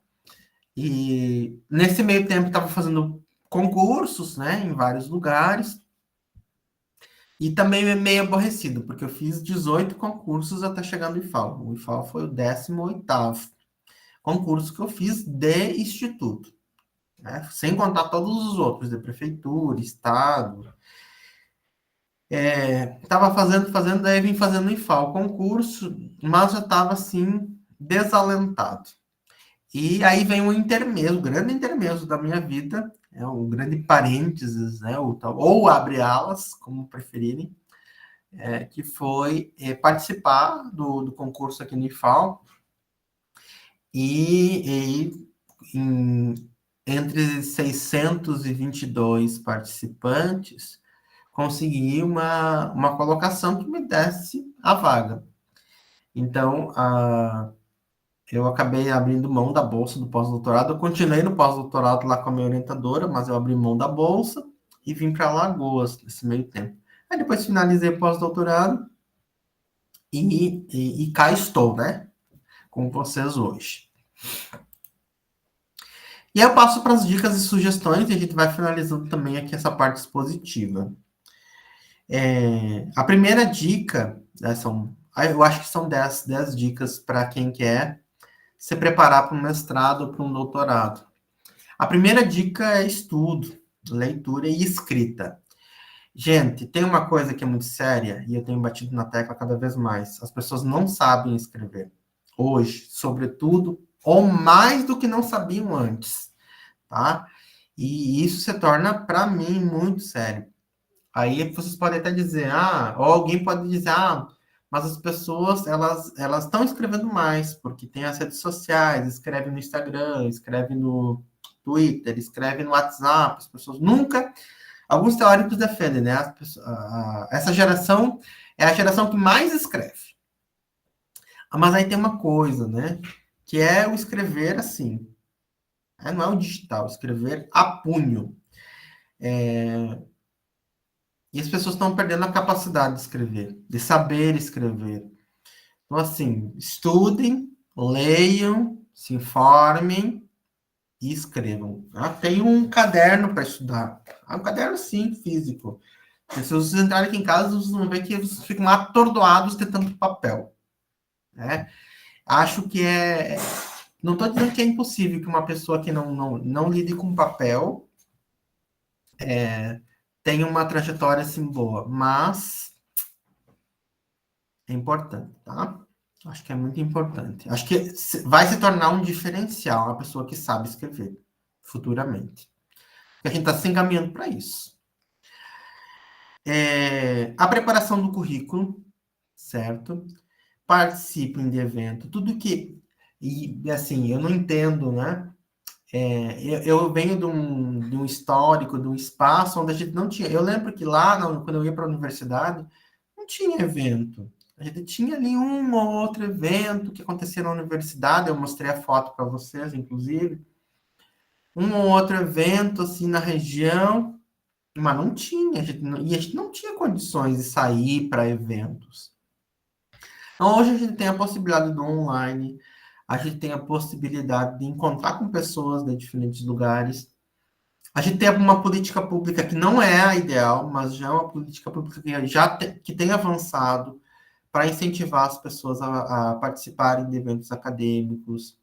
e nesse meio tempo estava fazendo concursos, né, em vários lugares, e também é meio aborrecido, porque eu fiz 18 concursos até chegar no IFAL. O IFAL foi o 18º concurso que eu fiz de instituto, né? Sem contar todos os outros, de prefeitura, estado. Estava fazendo, daí vim fazendo o IFAL concurso, mas já estava assim, desalentado. E aí vem um intermezzo, o grande intermezzo da minha vida, um grande parênteses, né? Ou abre alas, como preferirem, que foi participar do concurso aqui no IFAL e entre 622 participantes, consegui uma colocação que me desse a vaga. Então, eu acabei abrindo mão da bolsa do pós-doutorado. Eu continuei no pós-doutorado lá com a minha orientadora, mas eu abri mão da bolsa e vim para Alagoas nesse meio tempo. Aí depois finalizei o pós-doutorado e cá estou, né? Com vocês hoje. E aí eu passo para as dicas e sugestões e a gente vai finalizando também aqui essa parte expositiva. A primeira dica, né, eu acho que são 10 dicas para quem quer se preparar para um mestrado ou para um doutorado. A primeira dica é estudo, leitura e escrita. Gente, tem uma coisa que é muito séria e eu tenho batido na tecla cada vez mais. As pessoas não sabem escrever. Hoje, sobretudo, ou mais do que não sabiam antes, tá? E isso se torna, para mim, muito sério. Aí vocês podem até dizer, ou alguém pode dizer, mas as pessoas, elas estão escrevendo mais, porque tem as redes sociais, escreve no Instagram, escreve no Twitter, escreve no WhatsApp, as pessoas nunca... Alguns teóricos defendem, né? Essa geração é a geração que mais escreve. Mas aí tem uma coisa, né? Que é o escrever assim. Não é o digital, escrever a punho. E as pessoas estão perdendo a capacidade de escrever, de saber escrever. Então, assim, estudem, leiam, se informem e escrevam. Tem um caderno para estudar. Um caderno, sim, físico. Se vocês entrarem aqui em casa, vocês vão ver que vocês ficam atordoados de tanto papel, né? Acho que é... Não estou dizendo que é impossível que uma pessoa que não lide com papel tenha uma trajetória assim boa, mas é importante, tá? Acho que é muito importante. Acho que vai se tornar um diferencial a pessoa que sabe escrever futuramente. Porque a gente está se encaminhando para isso. A preparação do currículo, certo? Participem de evento, tudo que... E, assim, eu não entendo, né? Eu venho de um histórico, de um espaço onde a gente não tinha... Eu lembro que lá, quando eu ia para a universidade, não tinha evento. A gente tinha ali um ou outro evento que acontecia na universidade, eu mostrei a foto para vocês, inclusive. Um ou outro evento, assim, na região, mas não tinha. E a gente não tinha condições de sair para eventos. Então, hoje a gente tem a possibilidade do online, a gente tem a possibilidade de encontrar com pessoas de diferentes lugares. A gente tem uma política pública que não é a ideal, mas já é uma política pública que tem avançado para incentivar as pessoas a participarem de eventos acadêmicos,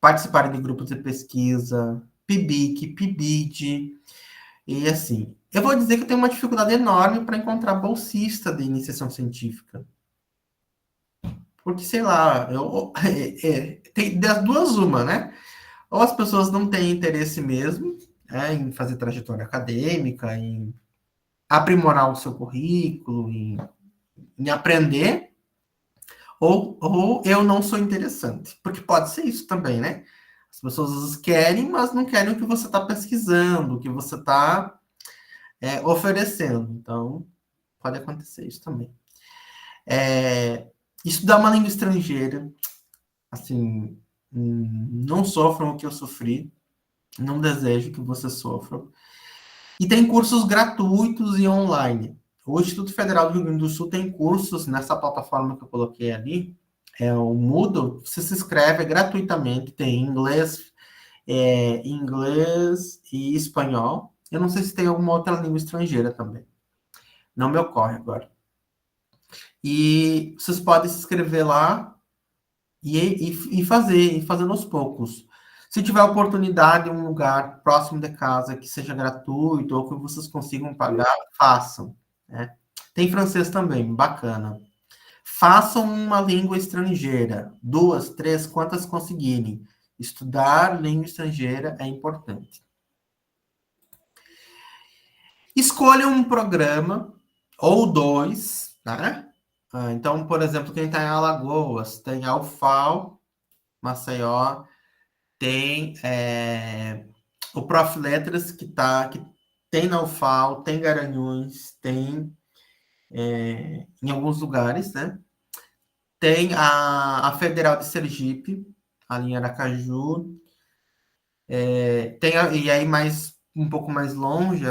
participarem de grupos de pesquisa, PIBIC, PIBID, e assim. Eu vou dizer que eu tenho uma dificuldade enorme para encontrar bolsista de iniciação científica. Porque, sei lá, tem das duas uma, né? Ou as pessoas não têm interesse mesmo, em fazer trajetória acadêmica, em aprimorar o seu currículo, em aprender, ou eu não sou interessante. Porque pode ser isso também, né? As pessoas às vezes querem, mas não querem o que você está pesquisando, o que você está oferecendo. Então, pode acontecer isso também. Estudar uma língua estrangeira, assim, não sofram o que eu sofri, não desejo que você sofra. E tem cursos gratuitos e online. O Instituto Federal do Rio Grande do Sul tem cursos nessa plataforma que eu coloquei ali, é o Moodle. Você se inscreve gratuitamente, tem inglês e espanhol. Eu não sei se tem alguma outra língua estrangeira também. Não me ocorre agora. E vocês podem se inscrever lá e fazendo aos poucos. Se tiver oportunidade em um lugar próximo de casa que seja gratuito ou que vocês consigam pagar, façam, né? Tem francês também, bacana. Façam uma língua estrangeira, 2, 3, quantas conseguirem. Estudar língua estrangeira é importante. Escolha um programa ou dois, né? Então, por exemplo, quem está em Alagoas, tem a UFAL, Maceió, tem o Prof. Letras, que tem na UFAL, tem Garanhuns, tem em alguns lugares, né? Tem a Federal de Sergipe, ali em Aracaju, e aí um pouco mais longe,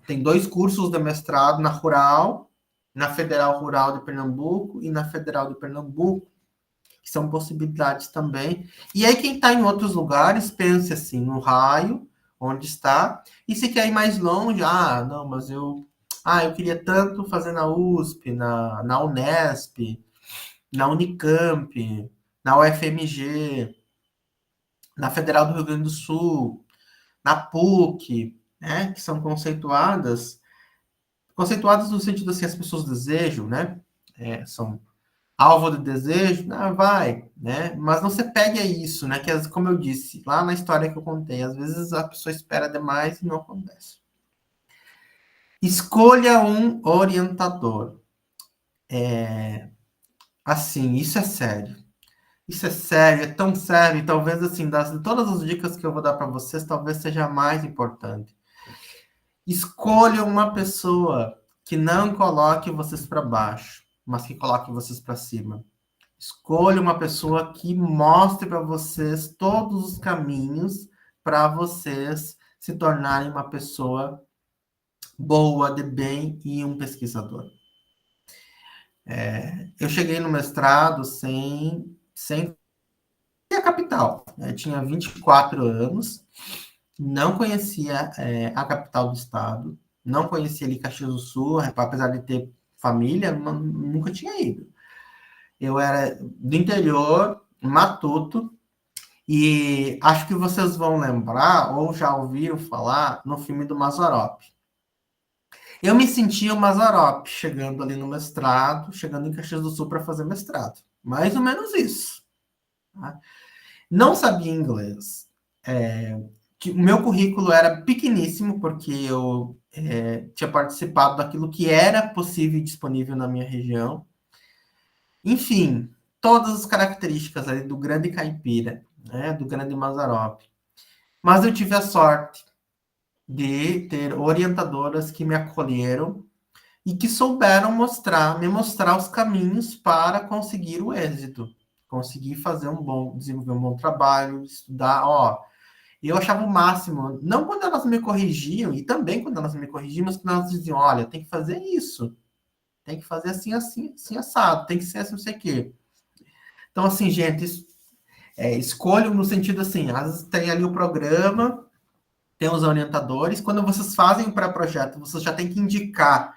tem 2 cursos de mestrado na Rural, na Federal Rural de Pernambuco e na Federal de Pernambuco, que são possibilidades também. E aí, quem está em outros lugares, pense assim, no raio, onde está, e se quer ir mais longe, não, mas eu queria tanto fazer na USP, na Unesp, na Unicamp, na UFMG, na Federal do Rio Grande do Sul, na PUC, né, que são conceituadas no sentido assim, as pessoas desejam, né, são alvo de desejo, vai, né, mas não se pegue a isso, né, que como eu disse, lá na história que eu contei, às vezes a pessoa espera demais e não acontece. Escolha um orientador. Assim, isso é sério. Isso é sério, é tão sério, e talvez assim, de todas as dicas que eu vou dar para vocês, talvez seja a mais importante. Escolha uma pessoa que não coloque vocês para baixo, mas que coloque vocês para cima. Escolha uma pessoa que mostre para vocês todos os caminhos para vocês se tornarem uma pessoa boa, de bem e um pesquisador. Eu cheguei no mestrado sem a capital. Eu tinha 24 anos, não conhecia a capital do estado. Não conhecia ali Caxias do Sul, apesar de ter família, nunca tinha ido. Eu era do interior, matuto, e acho que vocês vão lembrar, ou já ouviram falar, no filme do Mazzaropi. Eu me sentia o Mazzaropi, chegando ali no mestrado, chegando em Caxias do Sul para fazer mestrado. Mais ou menos isso. Tá? Não sabia inglês. O meu currículo era pequeníssimo, porque eu tinha participado daquilo que era possível e disponível na minha região. Enfim, todas as características ali do grande caipira, né, do grande Mazzaropi. Mas eu tive a sorte de ter orientadoras que me acolheram e que souberam me mostrar os caminhos para conseguir o êxito, conseguir desenvolver um bom trabalho, estudar, ó. Eu achava o máximo, não quando elas me corrigiam, e também quando elas me corrigiam, mas quando elas diziam, olha, tem que fazer isso, tem que fazer assim, assim, assim, assado, tem que ser assim, não sei o quê. Então, assim, gente, escolho no sentido assim, às vezes tem ali o programa, tem os orientadores, quando vocês fazem o pré-projeto, vocês já têm que indicar,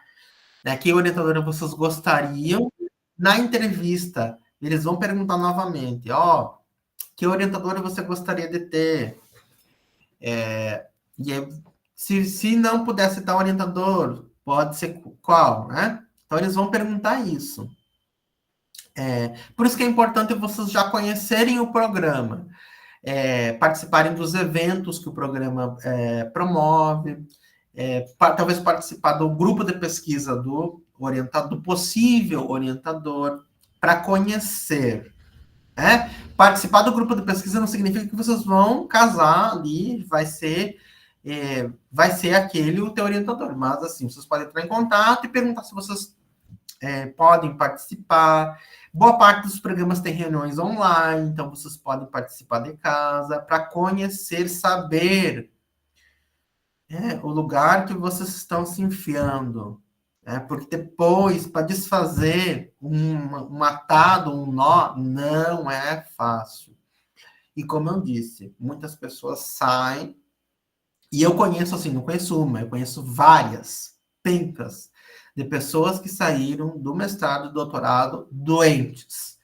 né, que orientadora vocês gostariam. Na entrevista, eles vão perguntar novamente, ó, que orientadora você gostaria de ter? E aí, se não puder citar orientador, pode ser qual, né? Então, eles vão perguntar isso. Por isso que é importante vocês já conhecerem o programa, participarem dos eventos que o programa promove, talvez participar do grupo de pesquisa do orientador, do possível orientador, para conhecer. Participar do grupo de pesquisa não significa que vocês vão casar ali, vai ser aquele o teu orientador, mas assim, vocês podem entrar em contato e perguntar se vocês podem participar. Boa parte dos programas tem reuniões online, então vocês podem participar de casa para conhecer, saber o lugar que vocês estão se enfiando. Porque depois, para desfazer um atado, um nó, não é fácil. E como eu disse, muitas pessoas saem, e eu conheço assim, não conheço uma, eu conheço várias, pencas, de pessoas que saíram do mestrado e doutorado doentes,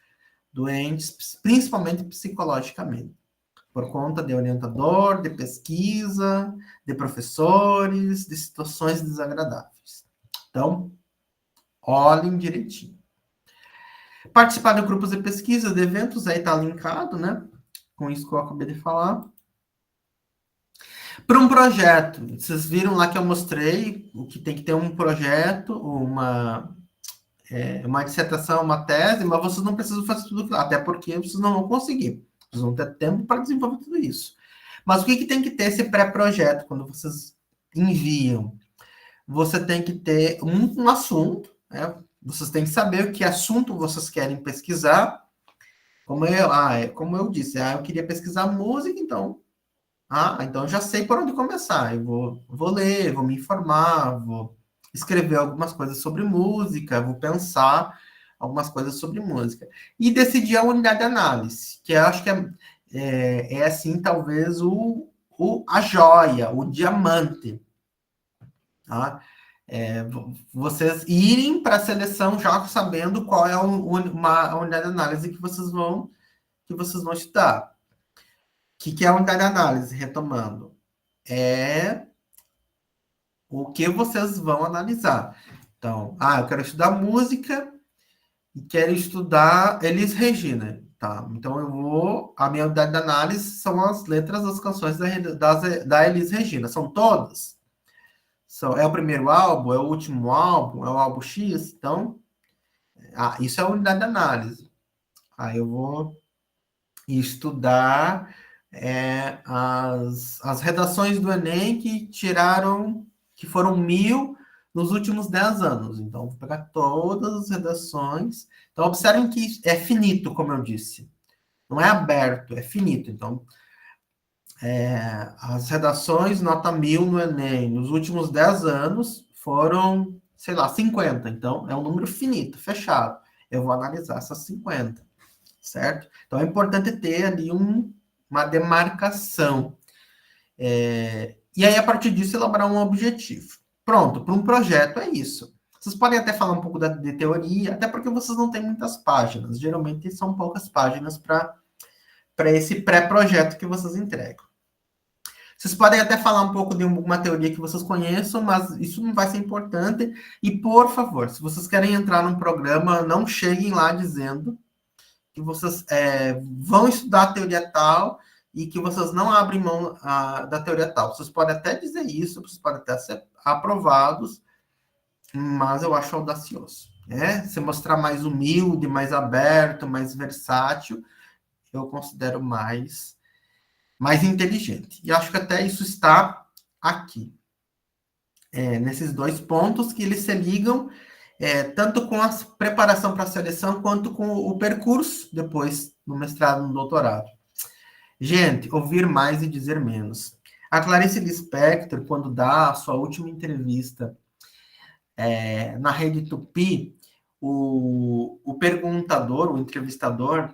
principalmente psicologicamente, por conta de orientador, de pesquisa, de professores, de situações desagradáveis. Então, olhem direitinho. Participar de grupos de pesquisa, de eventos, aí está linkado, né? Com isso que eu acabei de falar. Para um projeto, vocês viram lá que eu mostrei o que tem que ter um projeto, uma dissertação, uma tese, mas vocês não precisam fazer tudo, até porque vocês não vão conseguir. Vocês vão ter tempo para desenvolver tudo isso. Mas o que tem que ter esse pré-projeto quando vocês enviam? Você tem que ter um assunto, né? Vocês têm que saber o que assunto vocês querem pesquisar. Como eu disse, eu queria pesquisar música, então eu já sei por onde começar. Eu vou ler, vou me informar, vou escrever algumas coisas sobre música, vou pensar algumas coisas sobre música. E decidir a unidade de análise, que eu acho que assim, talvez a joia, o diamante. Tá? Vocês irem para a seleção já sabendo qual é uma unidade de análise que vocês vão estudar. O que é a unidade de análise? Retomando. É o que vocês vão analisar. Então, eu quero estudar música e quero estudar Elis Regina. Tá, então a minha unidade de análise são as letras das canções da Elis Regina. São todas? É o primeiro álbum? É o último álbum? É o álbum X? Então, isso é a unidade de análise. Aí eu vou estudar as redações do Enem que foram 1.000 nos últimos 10 anos. Então, vou pegar todas as redações. Então, observem que é finito, como eu disse. Não é aberto, é finito. Então, as redações nota 1.000 no Enem nos últimos 10 anos foram, sei lá, 50. Então, é um número finito, fechado. Eu vou analisar essas 50, certo? Então, é importante ter ali uma demarcação. E aí, a partir disso, elaborar um objetivo. Pronto, para um projeto é isso. Vocês podem até falar um pouco de teoria, até porque vocês não têm muitas páginas. Geralmente são poucas páginas para esse pré-projeto que vocês entregam. Vocês podem até falar um pouco de uma teoria que vocês conheçam, mas isso não vai ser importante. E, por favor, se vocês querem entrar num programa, não cheguem lá dizendo que vocês vão estudar a teoria tal e que vocês não abrem mão da teoria tal. Vocês podem até dizer isso, vocês podem até ser aprovados, mas eu acho audacioso. Né? Se mostrar mais humilde, mais aberto, mais versátil, eu considero mais inteligente. E acho que até isso está aqui. Nesses dois pontos que eles se ligam, tanto com a preparação para a seleção, quanto com o percurso depois no mestrado, no doutorado. Gente, ouvir mais e dizer menos. A Clarice Lispector, quando dá a sua última entrevista na Rede Tupi, o perguntador, o entrevistador,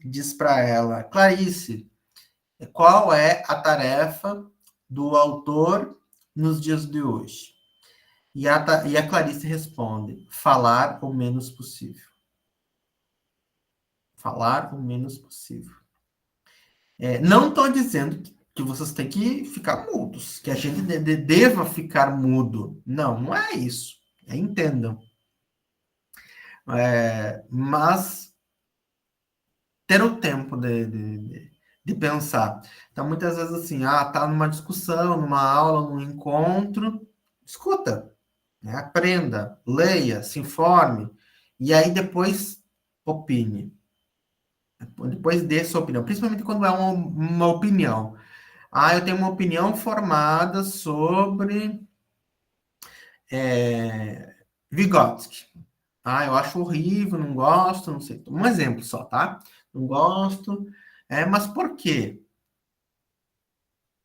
diz para ela: Clarice, qual é a tarefa do autor nos dias de hoje? E a Clarice responde: falar o menos possível. Falar o menos possível. Não estou dizendo que vocês têm que ficar mudos, que a gente deva ficar mudo. Não, não é isso. Entendam. Mas ter o tempo de pensar. Então, muitas vezes assim, tá numa discussão, numa aula, num encontro, escuta, né? Aprenda, leia, se informe, e aí depois opine. Depois dê sua opinião, principalmente quando é uma opinião. Eu tenho uma opinião formada sobre Vygotsky. Eu acho horrível, não gosto, não sei. Um exemplo só, tá? Não gosto. Mas por quê?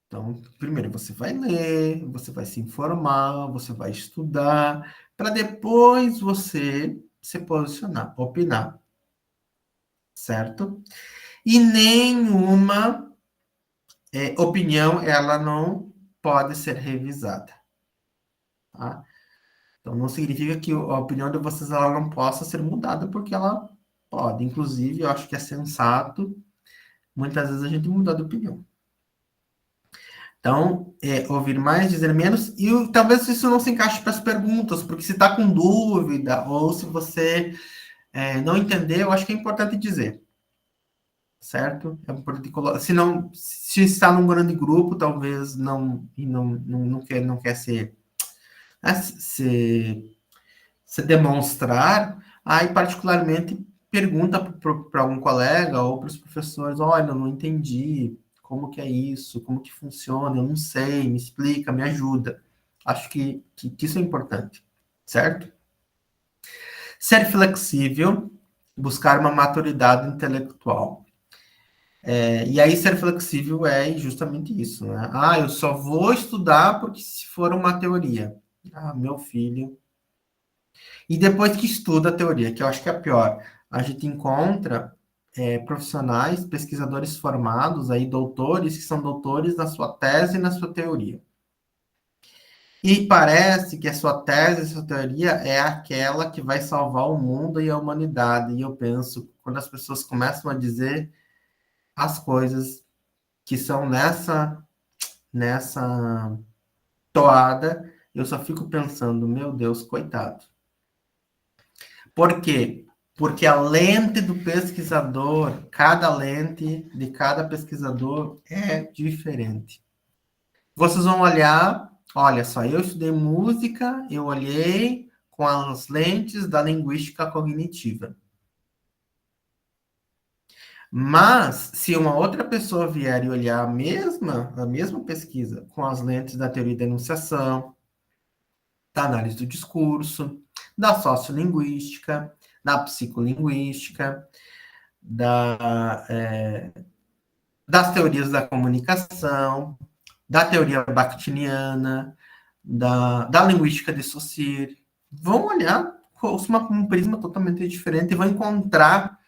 Então, primeiro você vai ler, você vai se informar, você vai estudar, para depois você se posicionar, opinar. Certo? E nenhuma opinião, ela não pode ser revisada. Tá? Então, não significa que a opinião de vocês ela não possa ser mudada, porque ela pode. Inclusive, eu acho que é sensato, muitas vezes, a gente mudar de opinião. Então, ouvir mais, dizer menos, e talvez isso não se encaixe para as perguntas, porque se está com dúvida, ou se você não entendeu, eu acho que é importante dizer. Certo? É importante colocar. Se está num grande grupo, talvez não quer se demonstrar, aí particularmente pergunta para algum colega ou para os professores: olha, eu não entendi, como que é isso, como que funciona, eu não sei, me explica, me ajuda. Acho que isso é importante, certo? Ser flexível, buscar uma maturidade intelectual. E aí ser flexível é justamente isso, né? Eu só vou estudar porque se for uma teoria. Meu filho. E depois que estuda a teoria, que eu acho que é a pior, a gente encontra profissionais, pesquisadores formados, aí doutores, que são doutores na sua tese e na sua teoria. E parece que a sua tese, a sua teoria é aquela que vai salvar o mundo e a humanidade. E eu penso, quando as pessoas começam a dizer as coisas que são nessa toada, eu só fico pensando, meu Deus, coitado. Por quê? Porque a lente do pesquisador, cada lente de cada pesquisador é diferente. Vocês vão olhar, olha só, eu estudei música, eu olhei com as lentes da linguística cognitiva. Mas, se uma outra pessoa vier e olhar a mesma pesquisa com as lentes da teoria da enunciação, da análise do discurso, da sociolinguística, da psicolinguística, das teorias da comunicação, da teoria bakhtiniana, da linguística de Saussure, vão olhar com um prisma totalmente diferente e vão encontrar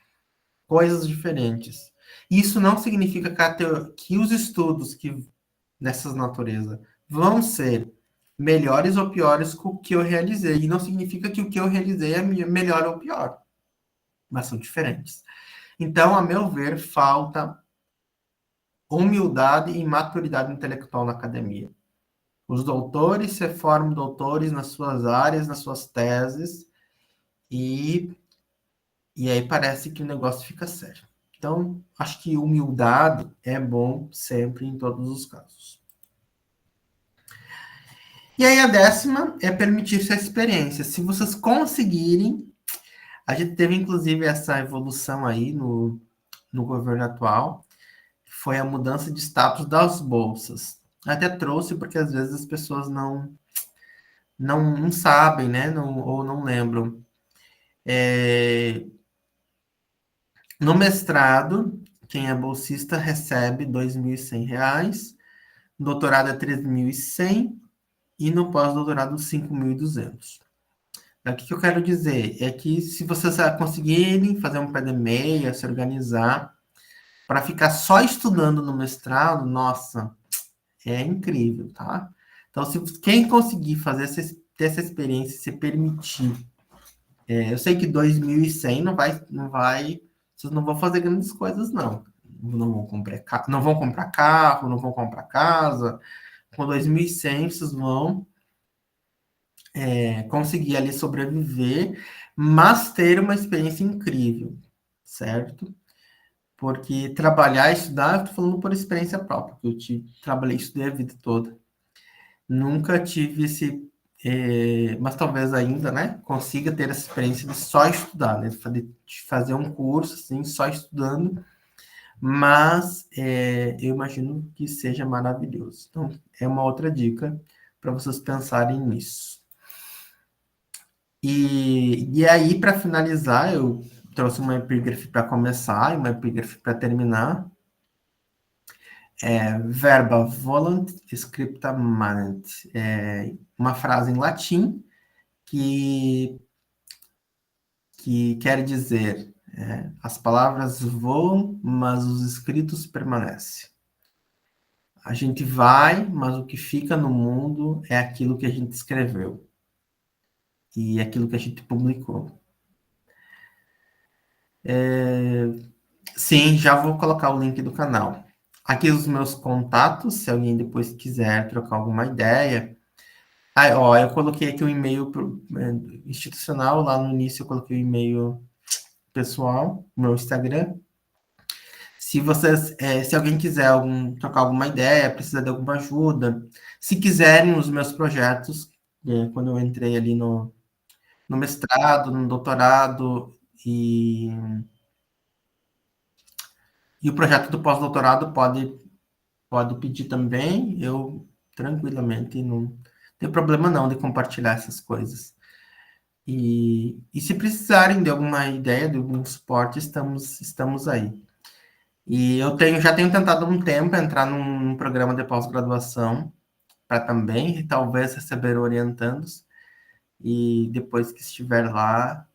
coisas diferentes. Isso não significa que os estudos nessas naturezas vão ser melhores ou piores que o que eu realizei. E não significa que o que eu realizei é melhor ou pior, mas são diferentes. Então, a meu ver, falta humildade e maturidade intelectual na academia. Os doutores se formam doutores nas suas áreas, nas suas teses, e, e aí parece que o negócio fica sério. Então, acho que humildade é bom sempre em todos os casos. E aí a décima é permitir sua experiência. Se vocês conseguirem, a gente teve inclusive essa evolução aí no governo atual, que foi a mudança de status das bolsas. Até trouxe porque às vezes as pessoas não sabem, né? Ou não lembram. No mestrado, quem é bolsista recebe R$ 2.100, no doutorado é 3.100 e no pós-doutorado 5.200. O que eu quero dizer é que se vocês conseguirem fazer um pé de meia, se organizar, para ficar só estudando no mestrado, nossa, é incrível, tá? Então, se quem conseguir fazer ter essa experiência, se permitir, eu sei que 2.100 não vai, vocês não vão fazer grandes coisas, não. Não vão comprar carro, não vão comprar casa. Com 2.100 vocês vão conseguir ali sobreviver, mas ter uma experiência incrível, certo? Porque trabalhar e estudar, eu estou falando por experiência própria, porque trabalhei e estudei a vida toda. Nunca tive mas talvez ainda, né, consiga ter essa experiência de só estudar, né, de fazer um curso, assim, só estudando, mas eu imagino que seja maravilhoso. Então, é uma outra dica para vocês pensarem nisso. E aí, para finalizar, eu trouxe uma epígrafe para começar e uma epígrafe para terminar. Verba volant, scripta manent. Uma frase em latim que, que quer dizer: as palavras voam, mas os escritos permanecem. A gente vai, mas o que fica no mundo é aquilo que a gente escreveu e aquilo que a gente publicou. Sim, já vou colocar o link do canal. Aqui os meus contatos, se alguém depois quiser trocar alguma ideia. Ah, ó, eu coloquei aqui o e-mail institucional, lá no início eu coloquei o e-mail pessoal, meu Instagram. Se alguém quiser trocar alguma ideia, precisa de alguma ajuda, se quiserem os meus projetos, quando eu entrei ali no mestrado, no doutorado e o projeto do pós-doutorado pode pedir também, eu tranquilamente não tem problema não de compartilhar essas coisas. E se precisarem de alguma ideia, de algum suporte, estamos aí. E já tenho tentado há um tempo entrar num programa de pós-graduação para também, talvez, receber orientandos. E depois que estiver lá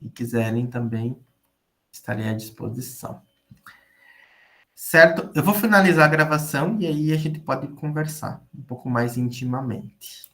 e quiserem também, estarei à disposição. Certo? Eu vou finalizar a gravação e aí a gente pode conversar um pouco mais intimamente.